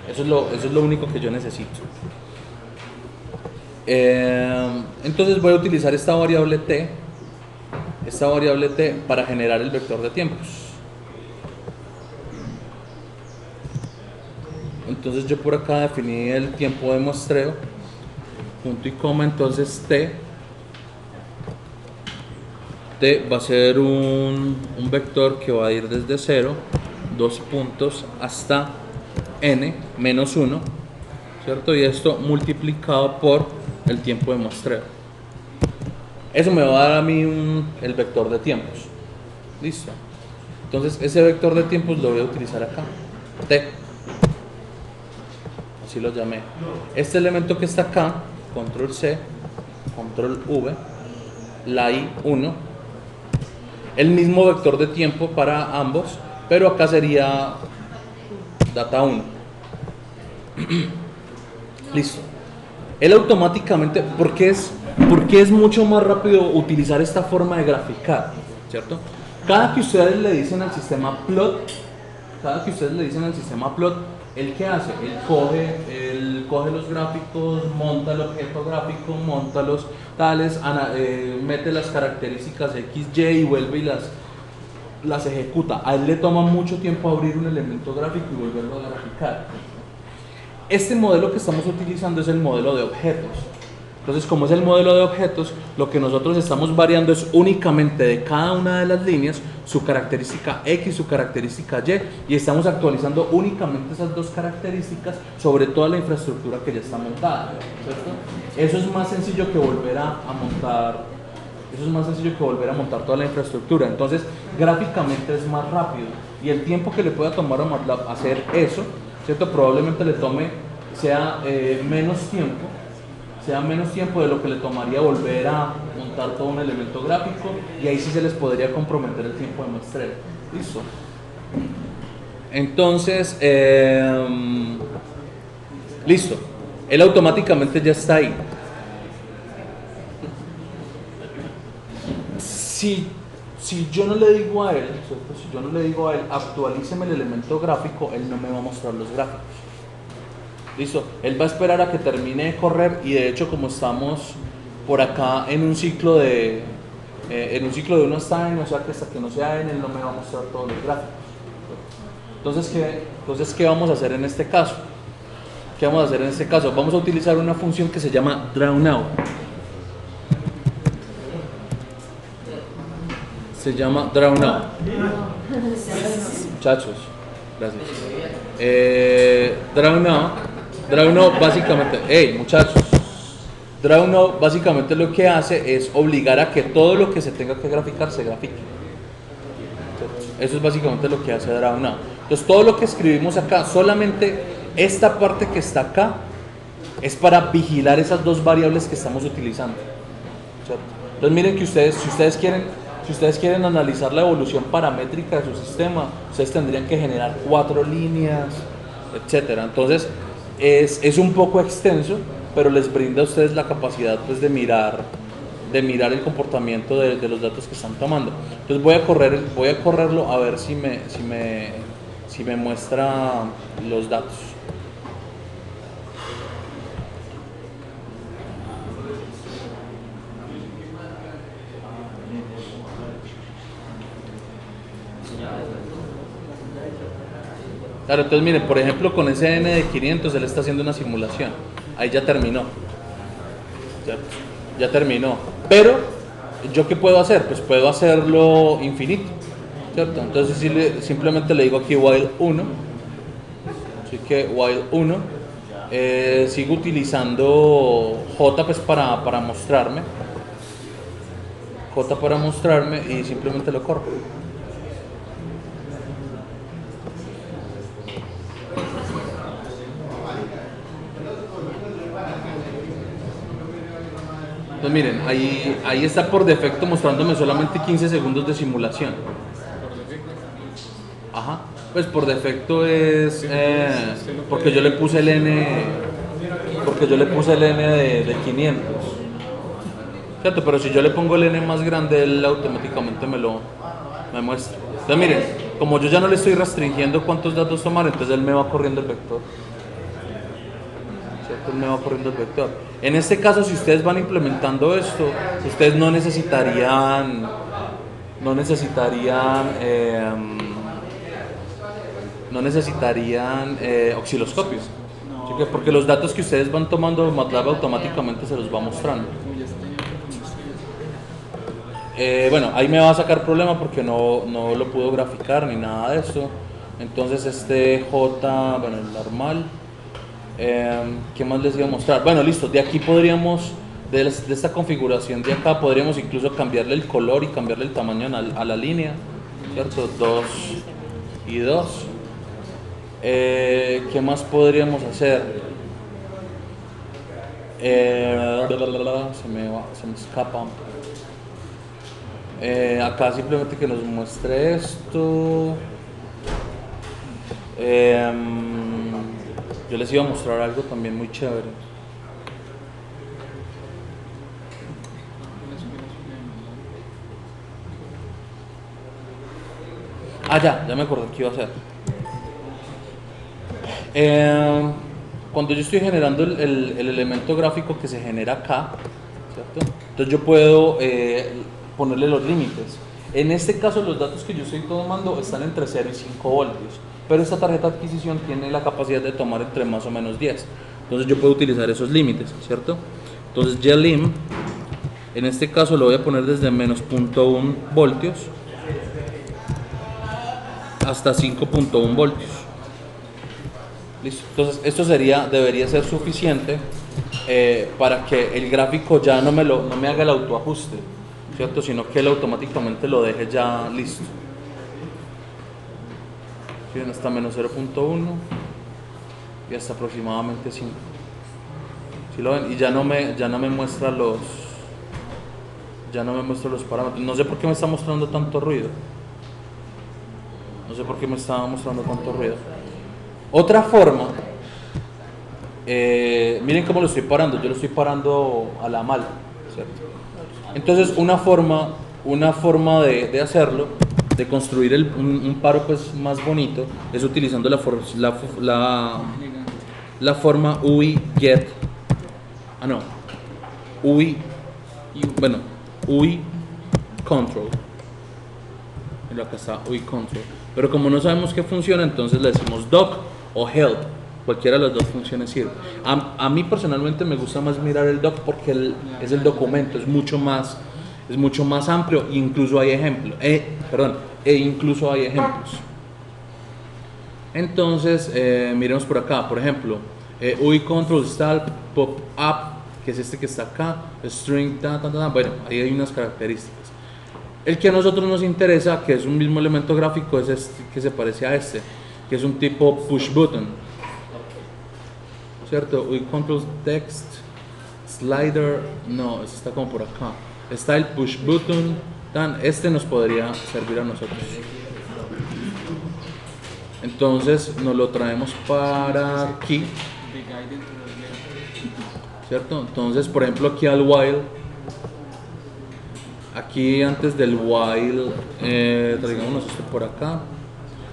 Eso es lo único que yo necesito. Entonces voy a utilizar esta variable t para generar el vector de tiempos. Entonces yo por acá definí el tiempo de muestreo, punto y coma. Entonces t va a ser un vector que va a ir desde 0, 2 puntos, hasta n menos 1, ¿cierto? Y esto multiplicado por el tiempo de muestreo. Eso me va a dar a mí el vector de tiempos. Listo. Entonces ese vector de tiempos lo voy a utilizar acá, t, así lo llamé. Este elemento que está acá, control C, control V, la i1, el mismo vector de tiempo para ambos, pero acá sería data 1. Listo. Él automáticamente, porque es mucho más rápido utilizar esta forma de graficar, ¿cierto? Cada que ustedes le dicen al sistema plot, ¿él qué hace? Él coge los gráficos, monta el objeto gráfico, monta los tales, mete las características X, Y y vuelve y las ejecuta. A él le toma mucho tiempo abrir un elemento gráfico y volverlo a graficar. Este modelo que estamos utilizando es el modelo de objetos. Entonces, como es el modelo de objetos, lo que nosotros estamos variando es únicamente de cada una de las líneas su característica X, su característica Y, y estamos actualizando únicamente esas dos características sobre toda la infraestructura que ya está montada, ¿cierto? Eso es más sencillo que volver a montar toda la infraestructura. Entonces, gráficamente es más rápido y el tiempo que le pueda tomar a MATLAB hacer eso, ¿cierto? Probablemente le tome sea menos tiempo de lo que le tomaría volver a montar todo un elemento gráfico, y ahí sí se les podría comprometer el tiempo de muestreo. Listo. Entonces, listo. Él automáticamente ya está ahí. Si yo no le digo a él, actualíceme el elemento gráfico, él no me va a mostrar los gráficos. Listo, él va a esperar a que termine de correr, y de hecho, como estamos por acá en un ciclo de En un ciclo de 1 hasta n, o sea que hasta que no sea n, él no me va a mostrar todos los gráficos. Entonces, ¿qué vamos a hacer en este caso? ¿Qué vamos a hacer en este caso? Vamos a utilizar una función que se llama drawNow. Se llama drawNow. Muchachos, gracias. drawNow básicamente, muchachos, drawNow básicamente lo que hace es obligar a que todo lo que se tenga que graficar se grafique. Eso es básicamente lo que hace drawNow. Entonces todo lo que escribimos acá, solamente esta parte que está acá es para vigilar esas dos variables que estamos utilizando, ¿cierto? Entonces miren que si ustedes quieren analizar la evolución paramétrica de su sistema, ustedes tendrían que generar 4 líneas, etcétera. Entonces es un poco extenso, pero les brinda a ustedes la capacidad pues, de mirar el comportamiento de los datos que están tomando. Entonces voy a correrlo a ver si me muestra los datos. Claro, entonces miren, por ejemplo, con ese n de 500 él está haciendo una simulación. Ahí ya terminó. Ya terminó. Pero, ¿yo qué puedo hacer? Pues puedo hacerlo infinito, ¿cierto? Entonces simplemente le digo aquí while 1. Así que while 1. Sigo utilizando J pues para mostrarme. J para mostrarme y simplemente lo corro. Entonces miren, ahí está por defecto mostrándome solamente 15 segundos de simulación. Ajá, pues por defecto es porque yo le puse el n de 500, ¿cierto? Pero si yo le pongo el n más grande, él automáticamente me muestra. Entonces miren, como yo ya no le estoy restringiendo cuántos datos tomar, entonces él me va corriendo el vector. Él me va corriendo el vector. En este caso, si ustedes van implementando esto, ustedes no necesitarían osciloscopios, ¿sí? Porque los datos que ustedes van tomando, MATLAB automáticamente se los va mostrando. Bueno, ahí me va a sacar problema porque no lo puedo graficar ni nada de eso. Entonces J, bueno, el normal. ¿Qué más les iba a mostrar? Bueno, listo, de aquí podríamos, de esta configuración de acá, podríamos incluso cambiarle el color y cambiarle el tamaño a la línea, ¿cierto? 2 y 2. ¿Qué más podríamos hacer? Se me escapa. Acá simplemente que nos muestre esto. Yo les iba a mostrar algo también muy chévere. Ya me acordé qué iba a hacer. Cuando yo estoy generando el elemento gráfico que se genera acá, ¿cierto? Entonces yo puedo ponerle los límites. En este caso los datos que yo estoy tomando están entre 0 y 5 voltios. Pero esta tarjeta de adquisición tiene la capacidad de tomar entre más o menos 10. Entonces yo puedo utilizar esos límites, ¿cierto? Entonces glim, en este caso lo voy a poner desde menos 0.1 voltios hasta 5.1 voltios. Listo. Entonces esto debería ser suficiente para que el gráfico ya no me haga el autoajuste, ¿cierto? Sino que él automáticamente lo deje ya listo. Hasta menos 0.1 y hasta aproximadamente 5. ¿Sí lo ven? Y ya no me muestra los parámetros. No sé por qué me está mostrando tanto ruido. Otra forma, miren cómo lo estoy parando. Yo lo estoy parando a la mal, ¿cierto? Entonces una forma de hacerlo, de construir un paro pues más bonito, es utilizando la forma UI get, UI control. Mira, acá está UI control. Pero como no sabemos qué funciona, entonces le decimos doc o help. Cualquiera de las dos funciones sirve. A mí personalmente me gusta más mirar el doc porque es el documento, es mucho más amplio e incluso hay ejemplos. Incluso hay ejemplos. Entonces, miremos por acá, por ejemplo, UI control style pop up, que es este que está acá, string, bueno, ahí hay unas características. El que a nosotros nos interesa, que es un mismo elemento gráfico, es este que se parece a este, que es un tipo push button, ¿cierto? UI control text, slider, no, este está como por acá, style push button, este nos podría servir a nosotros. Entonces nos lo traemos para aquí, ¿cierto? Entonces, por ejemplo, aquí al while, aquí antes del while, traigámonos esto por acá.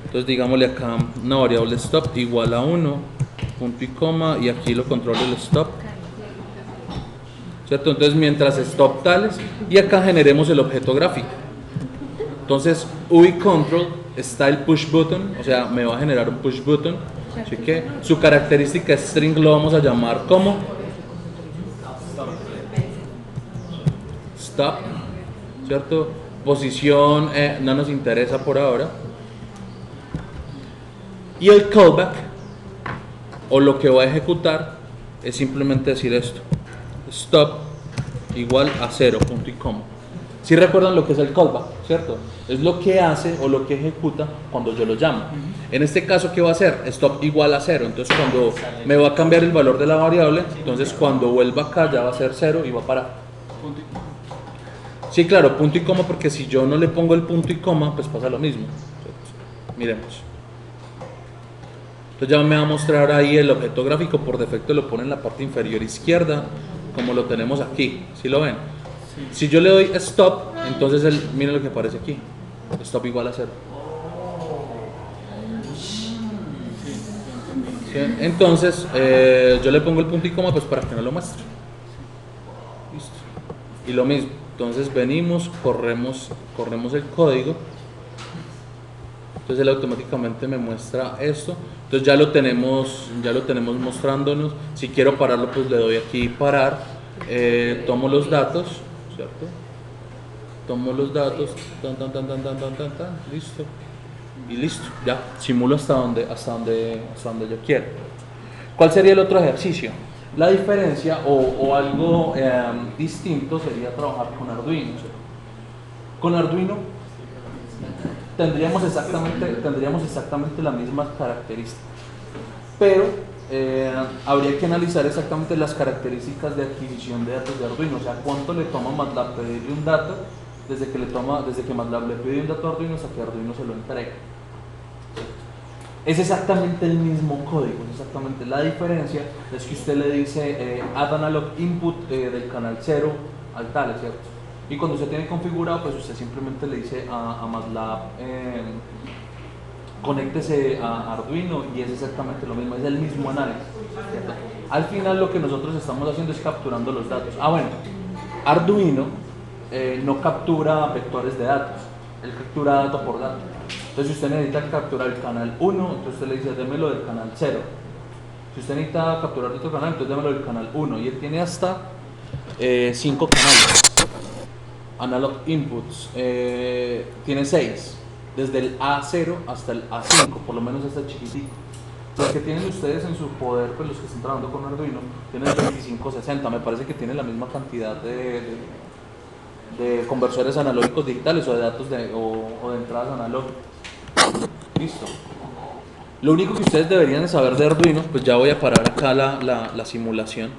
Entonces digámosle acá una variable stop igual a 1, punto y coma, y aquí lo controla el stop, ¿cierto? Entonces mientras stop tales, y acá generemos el objeto gráfico. Entonces UI control está el push button, o sea, me va a generar un push button, así que su característica string lo vamos a llamar como stop, ¿cierto? Posición no nos interesa por ahora. Y el callback, o lo que va a ejecutar, es simplemente decir esto: stop igual a 0, punto y coma. Si recuerdan lo que es el callback, ¿cierto? Es lo que hace o lo que ejecuta cuando yo lo llamo. En este caso, ¿qué va a hacer? Stop igual a 0. Entonces, cuando me va a cambiar el valor de la variable, entonces cuando vuelva acá ya va a ser 0 y va a parar. Sí, claro, punto y coma, porque si yo no le pongo el punto y coma, pues pasa lo mismo. Miremos. Entonces ya me va a mostrar ahí el objeto gráfico, por defecto lo pone en la parte inferior izquierda, como lo tenemos aquí, ¿sí lo ven? Si yo le doy stop, entonces miren lo que aparece aquí, stop igual a 0. ¿Sí? Entonces yo le pongo el punto y coma pues para que no lo muestre. Listo. Y lo mismo, entonces venimos, corremos el código. Entonces él automáticamente me muestra esto. Entonces ya lo tenemos mostrándonos. Si quiero pararlo, pues le doy aquí parar. Tomo los datos, ¿cierto? Tomo los datos, listo. Y listo, ya simulo hasta donde yo quiero. ¿Cuál sería el otro ejercicio? La diferencia o algo distinto sería trabajar con Arduino, ¿cierto? Con Arduino tendríamos exactamente las mismas características, pero habría que analizar exactamente las características de adquisición de datos de Arduino, o sea, cuánto le toma a MATLAB pedirle un dato desde que MATLAB le pide un dato a Arduino hasta que Arduino se lo entrega. Es exactamente el mismo código, exactamente. La diferencia es que usted le dice add analog input del canal 0 al tal, ¿cierto? Y cuando usted tiene configurado, pues usted simplemente le dice a MATLAB conéctese a Arduino y es exactamente lo mismo, es el mismo análisis, ¿cierto? Al final lo que nosotros estamos haciendo es capturando los datos. Bueno, Arduino no captura vectores de datos, él captura dato por dato. Entonces si usted necesita capturar el canal 1, entonces usted le dice démelo del canal 0. Si usted necesita capturar otro canal, entonces démelo del canal 1. Y él tiene hasta 5 canales. Analog inputs, tiene 6. Desde el A0 hasta el A5, por lo menos hasta chiquitico. Los que tienen ustedes en su poder, pues los que están trabajando con Arduino, tienen el 2560. Me parece que tiene la misma cantidad de conversores analógicos digitales o de datos o de entradas analógicas. Listo. Lo único que ustedes deberían saber de Arduino, pues ya voy a parar acá la simulación,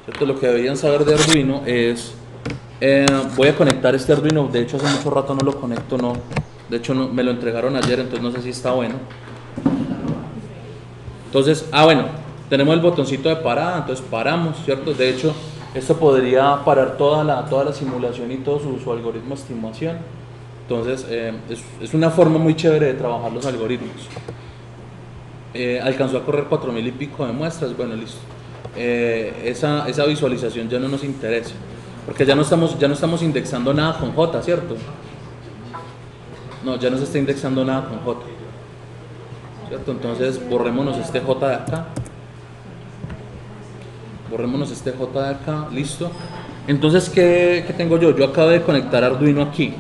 ¿cierto? Lo que deberían saber de Arduino es, voy a conectar este Arduino, de hecho hace mucho rato no lo conecto, no. De hecho no, me lo entregaron ayer, entonces no sé si está bueno. Entonces, bueno, tenemos el botoncito de parada, entonces paramos, ¿cierto? De hecho, esto podría parar toda la simulación y todo su algoritmo de estimación. Entonces, es una forma muy chévere de trabajar los algoritmos. Alcanzó a correr 4000 y pico de muestras, bueno, listo. Esa visualización ya no nos interesa. Porque ya no estamos indexando nada con J, ¿cierto? No, ya no se está indexando nada con J, ¿cierto? Entonces borrémonos este J de acá. Borrémonos este J de acá, listo. Entonces, ¿qué tengo yo? Yo acabo de conectar Arduino aquí.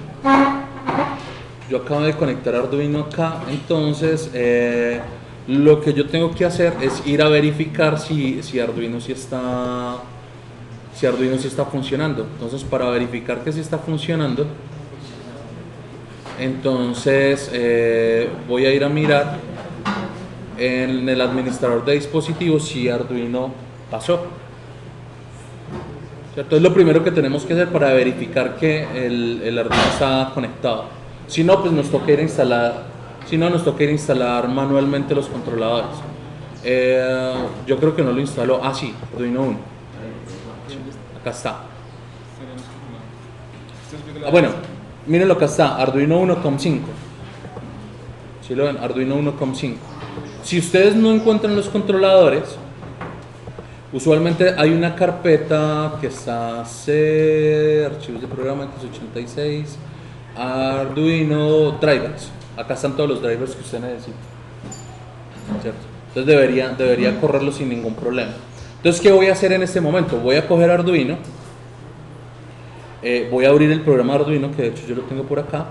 Yo acabo de conectar Arduino acá. Entonces, lo que yo tengo que hacer es ir a verificar si Arduino sí está funcionando. Entonces, para verificar que sí está funcionando, entonces voy a ir a mirar en el administrador de dispositivos si Arduino pasó. Entonces, lo primero que tenemos que hacer para verificar que el Arduino está conectado. Si no, pues nos toca ir a instalar manualmente los controladores. Yo creo que no lo instaló. Ah, sí, Arduino 1. Acá está. Bueno, mírenlo, acá está, Arduino 1.5. ¿Sí lo ven? Arduino 1.5. Si ustedes no encuentran los controladores, usualmente hay una carpeta que está C, archivos de programa x86, Arduino drivers. Acá están todos los drivers que usted necesita, ¿cierto? Entonces debería correrlo sin ningún problema. Entonces, ¿qué voy a hacer en este momento? Voy a coger Arduino, voy a abrir el programa Arduino, que de hecho yo lo tengo por acá,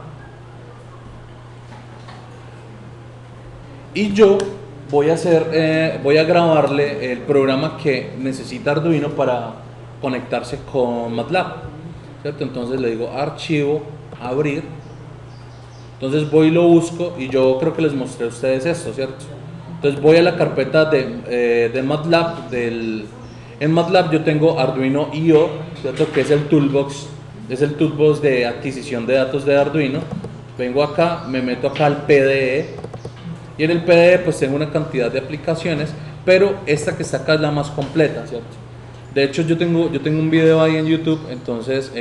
y yo voy a grabarle el programa que necesita Arduino para conectarse con MATLAB, ¿cierto? Entonces le digo archivo, abrir. Entonces voy y lo busco, y yo creo que les mostré a ustedes esto, ¿cierto? Entonces voy a la carpeta de MATLAB. En MATLAB yo tengo Arduino IO, ¿cierto? Que es el toolbox de adquisición de datos de Arduino. Vengo acá, me meto acá al PDE, y en el PDE pues tengo una cantidad de aplicaciones, pero esta que está acá es la más completa, ¿cierto? De hecho yo tengo un video ahí en YouTube, entonces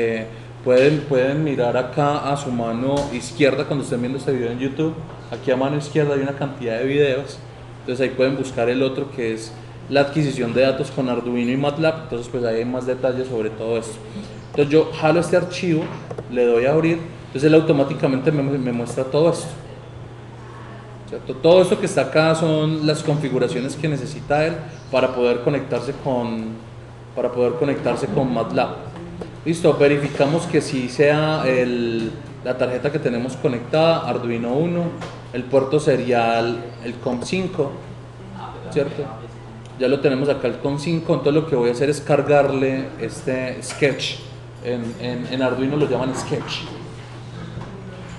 pueden mirar acá a su mano izquierda cuando estén viendo este video en YouTube. Aquí a mano izquierda hay una cantidad de videos. Entonces ahí pueden buscar el otro, que es la adquisición de datos con Arduino y MATLAB. Entonces pues ahí hay más detalles sobre todo esto. Entonces yo jalo este archivo, le doy a abrir, entonces él automáticamente me muestra todo esto, ¿cierto? Todo esto que está acá son las configuraciones que necesita él para poder conectarse con MATLAB. Listo, verificamos que sí sea la tarjeta que tenemos conectada, Arduino 1, el puerto serial, el COM5, ¿cierto? Ya lo tenemos acá el COM5, entonces lo que voy a hacer es cargarle este Sketch. En Arduino lo llaman Sketch.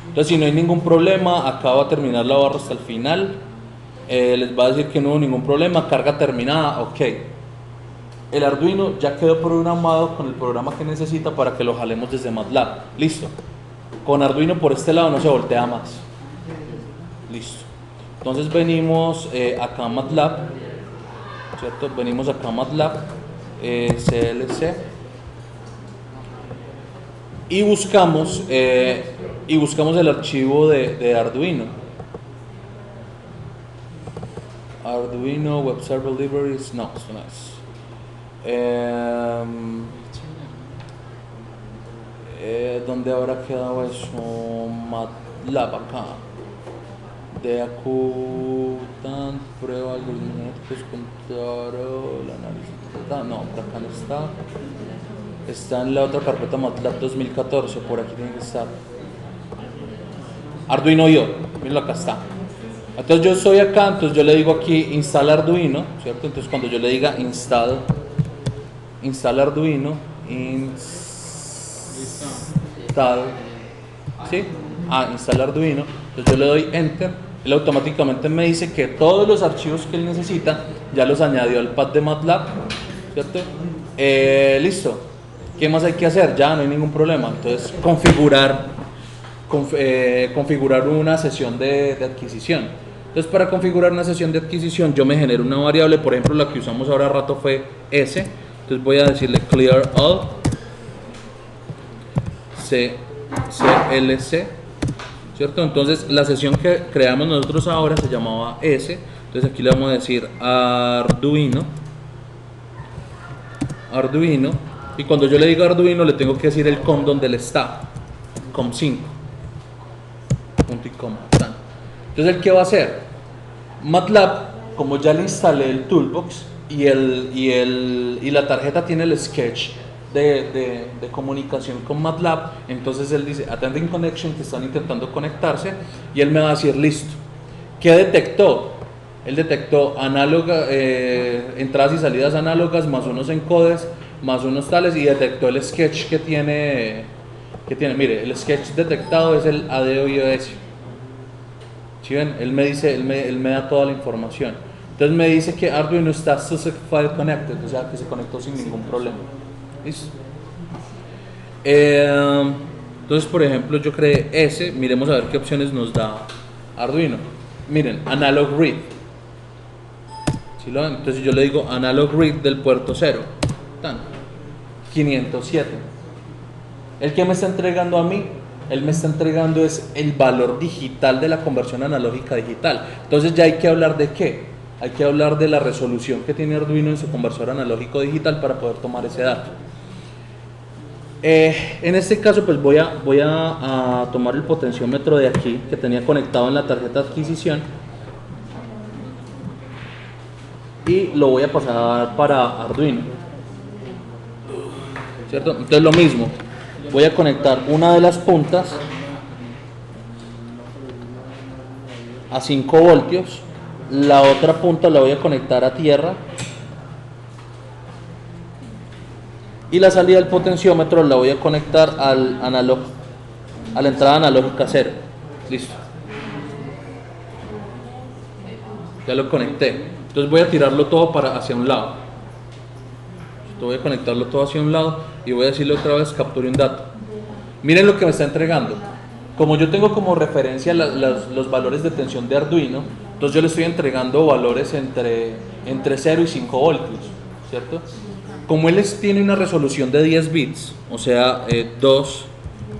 Entonces, si no hay ningún problema, acá va a terminar la barra hasta el final. Les va a decir que no hubo ningún problema, carga terminada, ok. El Arduino ya quedó programado con el programa que necesita para que lo jalemos desde MATLAB. Listo. Con Arduino por este lado no se voltea más. Listo. Entonces venimos acá a MATLAB, ¿cierto? Venimos acá a MATLAB, CLC, y buscamos el archivo de Arduino. Arduino Web Server Libraries, no, esto no es. ¿Dónde habrá quedado eso? MATLAB acá. DAQ, prueba algoritmos, control, análisis. No, por acá no está. Está en la otra carpeta MATLAB 2014, por aquí tiene que estar. Arduino IO, mírenlo, acá está. Entonces yo estoy acá, entonces yo le digo aquí instala Arduino, ¿cierto? Entonces cuando yo le diga instala Arduino, ¿sí? Instala Arduino, entonces yo le doy enter, él automáticamente me dice que todos los archivos que él necesita ya los añadió al pad de MATLAB, ¿cierto? Listo, ¿qué más hay que hacer? Ya no hay ningún problema. Entonces configurar una sesión de adquisición. Entonces, para configurar una sesión de adquisición yo me genero una variable, por ejemplo la que usamos ahora rato fue S. Entonces voy a decirle clear all CLC, ¿cierto? Entonces la sesión que creamos nosotros ahora se llamaba S. Entonces aquí le vamos a decir Arduino, Y cuando yo le digo Arduino, le tengo que decir el COM donde él está. COM 5. Punto y coma. Tan. Entonces, ¿el qué va a hacer? MATLAB, como ya le instalé el toolbox y la tarjeta tiene el sketch de comunicación con MATLAB, entonces él dice attending connection, que están intentando conectarse, y él me va a decir listo. ¿Qué detectó? Él detectó entradas y salidas análogas más unos encodes más unos tales, y detectó el sketch que tiene. Mire, el sketch detectado es el ADOIOS. ¿Sí ven? Él me da toda la información. Entonces me dice que Arduino está successfully connected, o sea que se conectó sin ningún problema. ¿Listo? Entonces, por ejemplo, yo creé ese. Miremos a ver qué opciones nos da Arduino. Miren, analog read. ¿Sí lo ven? Entonces yo le digo analog read del puerto 0. Tan. 507. ¿El que me está entregando a mí? Él me está entregando es el valor digital de la conversión analógica a digital. Entonces ya hay que hablar de qué. Hay que hablar de la resolución que tiene Arduino en su conversor analógico digital para poder tomar ese dato. En este caso pues voy a tomar el potenciómetro de aquí que tenía conectado en la tarjeta de adquisición y lo voy a pasar para Arduino, ¿cierto? Entonces lo mismo, voy a conectar una de las puntas a 5 voltios, la otra punta la voy a conectar a tierra y la salida del potenciómetro la voy a conectar a la entrada analógica 0. Listo. Ya lo conecté. Entonces voy a tirarlo todo hacia un lado. Voy a conectarlo todo hacia un lado y voy a decirle otra vez capture un dato. Miren lo que me está entregando. Como yo tengo como referencia los valores de tensión de Arduino, entonces yo le estoy entregando valores entre 0 y 5 voltios, ¿cierto? Como él tiene una resolución de 10 bits, o sea, 2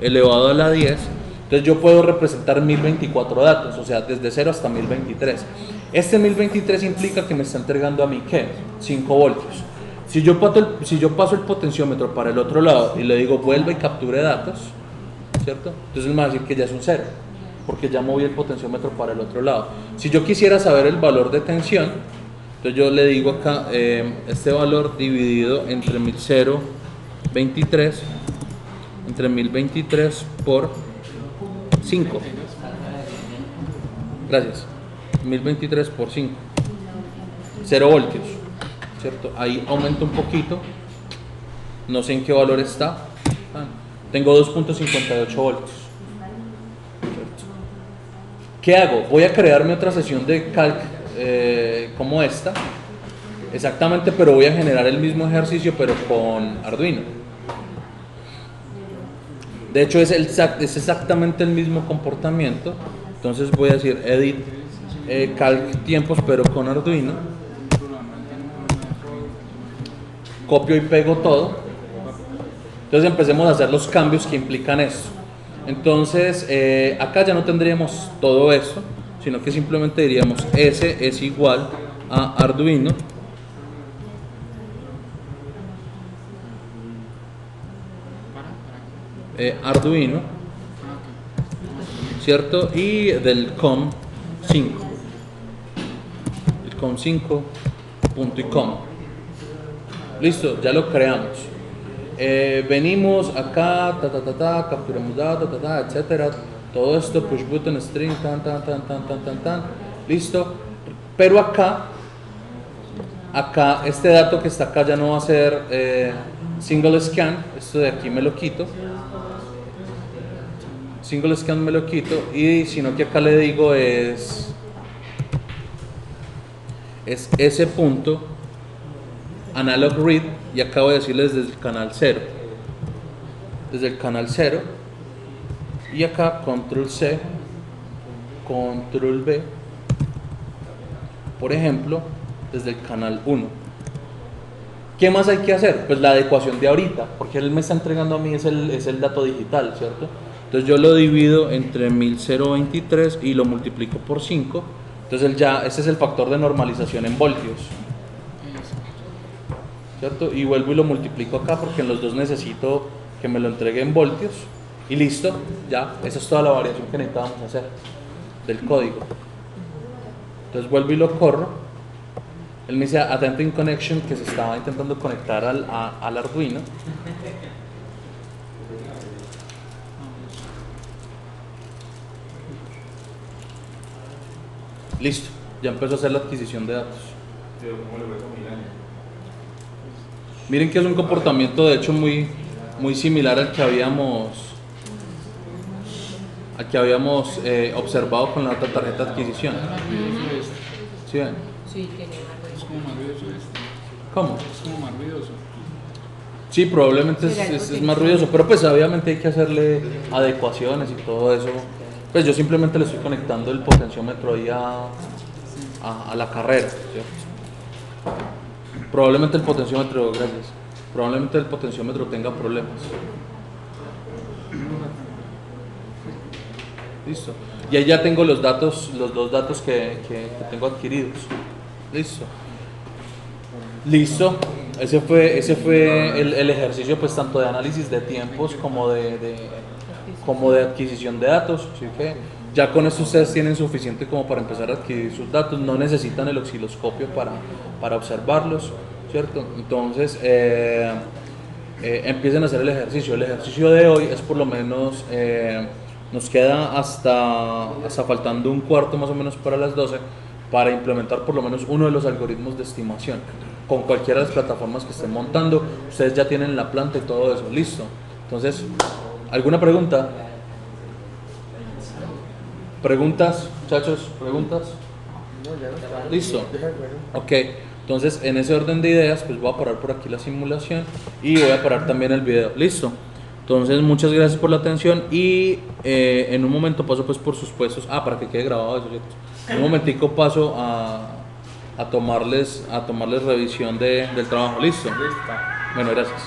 elevado a la 10, entonces yo puedo representar 1024 datos, o sea, desde 0 hasta 1023. Este 1023 implica que me está entregando a mí, ¿qué? 5 voltios. Si yo paso el potenciómetro para el otro lado y le digo vuelva y capture datos, ¿cierto? Entonces él me va a decir que ya es un 0, porque ya moví el potenciómetro para el otro lado. Si yo quisiera saber el valor de tensión, entonces yo le digo acá, este valor dividido entre 1023 por 5. Gracias. 1023 por 5. 0 voltios, ¿cierto? Ahí aumenta un poquito. No sé en qué valor está. Tengo 2.58 voltios. ¿Cierto? ¿Qué hago? Voy a crearme otra sesión de calc como esta, exactamente, pero voy a generar el mismo ejercicio pero con Arduino. De hecho es exactamente el mismo comportamiento. Entonces voy a decir edit calc tiempos pero con Arduino, copio y pego todo. Entonces empecemos a hacer los cambios que implican esto. Entonces acá ya no tendríamos todo esto, sino que simplemente diríamos S es igual a Arduino Arduino, ¿cierto? Y del COM 5, el COM 5 punto y coma. Listo, ya lo creamos. Venimos acá, capturamos datos, etcétera. Todo esto, push button, string, tan. Listo. Pero acá este dato que está acá ya no va a ser single scan. Esto de aquí me lo quito. Single scan me lo quito. Y sino que acá le digo es ese punto analog read. Y acá voy a decirles desde el canal 0. Desde el canal 0. Y acá control C, control V, por ejemplo, desde el canal 1. ¿Qué más hay que hacer? Pues la adecuación de ahorita, porque él me está entregando a mí es el dato digital, ¿cierto? Entonces yo lo divido entre 1023 y lo multiplico por 5. Entonces ese es el factor de normalización en voltios. ¿cierto? Y vuelvo y lo multiplico acá porque en los dos necesito que me lo entregue en voltios. Y listo, ya, esa es toda la variación que necesitábamos hacer del código. Entonces vuelvo y lo corro. Él me dice attempting connection, que se estaba intentando conectar al Arduino. Listo, ya empezó a hacer la adquisición de datos. Miren que es un comportamiento de hecho muy similar al que habíamos observado con la otra tarjeta de adquisición. ¿Sí ven? Sí, tiene Es como más ruidoso este. ¿Cómo? Es como más ruidoso. Sí, probablemente Será el es más ruidoso, pero pues obviamente hay que hacerle adecuaciones y todo eso. Pues yo simplemente le estoy conectando el potenciómetro ahí a la carrera, ¿cierto? Probablemente el potenciómetro tenga problemas. Listo. Y ahí ya tengo los dos datos que tengo adquiridos. Listo. Listo. Ese fue el ejercicio, pues tanto de análisis de tiempos como de adquisición de datos. Así que ya con esto ustedes tienen suficiente como para empezar a adquirir sus datos. No necesitan el osciloscopio para observarlos, ¿cierto? Entonces empiecen a hacer el ejercicio. El ejercicio de hoy es por lo menos, nos queda hasta faltando un cuarto más o menos para las 12 para implementar por lo menos uno de los algoritmos de estimación con cualquiera de las plataformas que estén montando. Ustedes ya tienen la planta y todo eso, listo. Entonces, ¿alguna pregunta? ¿Preguntas, muchachos? ¿Preguntas? ¿Listo? Ok, entonces en ese orden de ideas, pues voy a parar por aquí la simulación y voy a parar también el video. ¿Listo? Entonces, muchas gracias por la atención y en un momento paso pues por sus puestos. Para que quede grabado eso, ¿cierto? En un momentico paso a tomarles revisión del trabajo. ¿Listo? Bueno, gracias.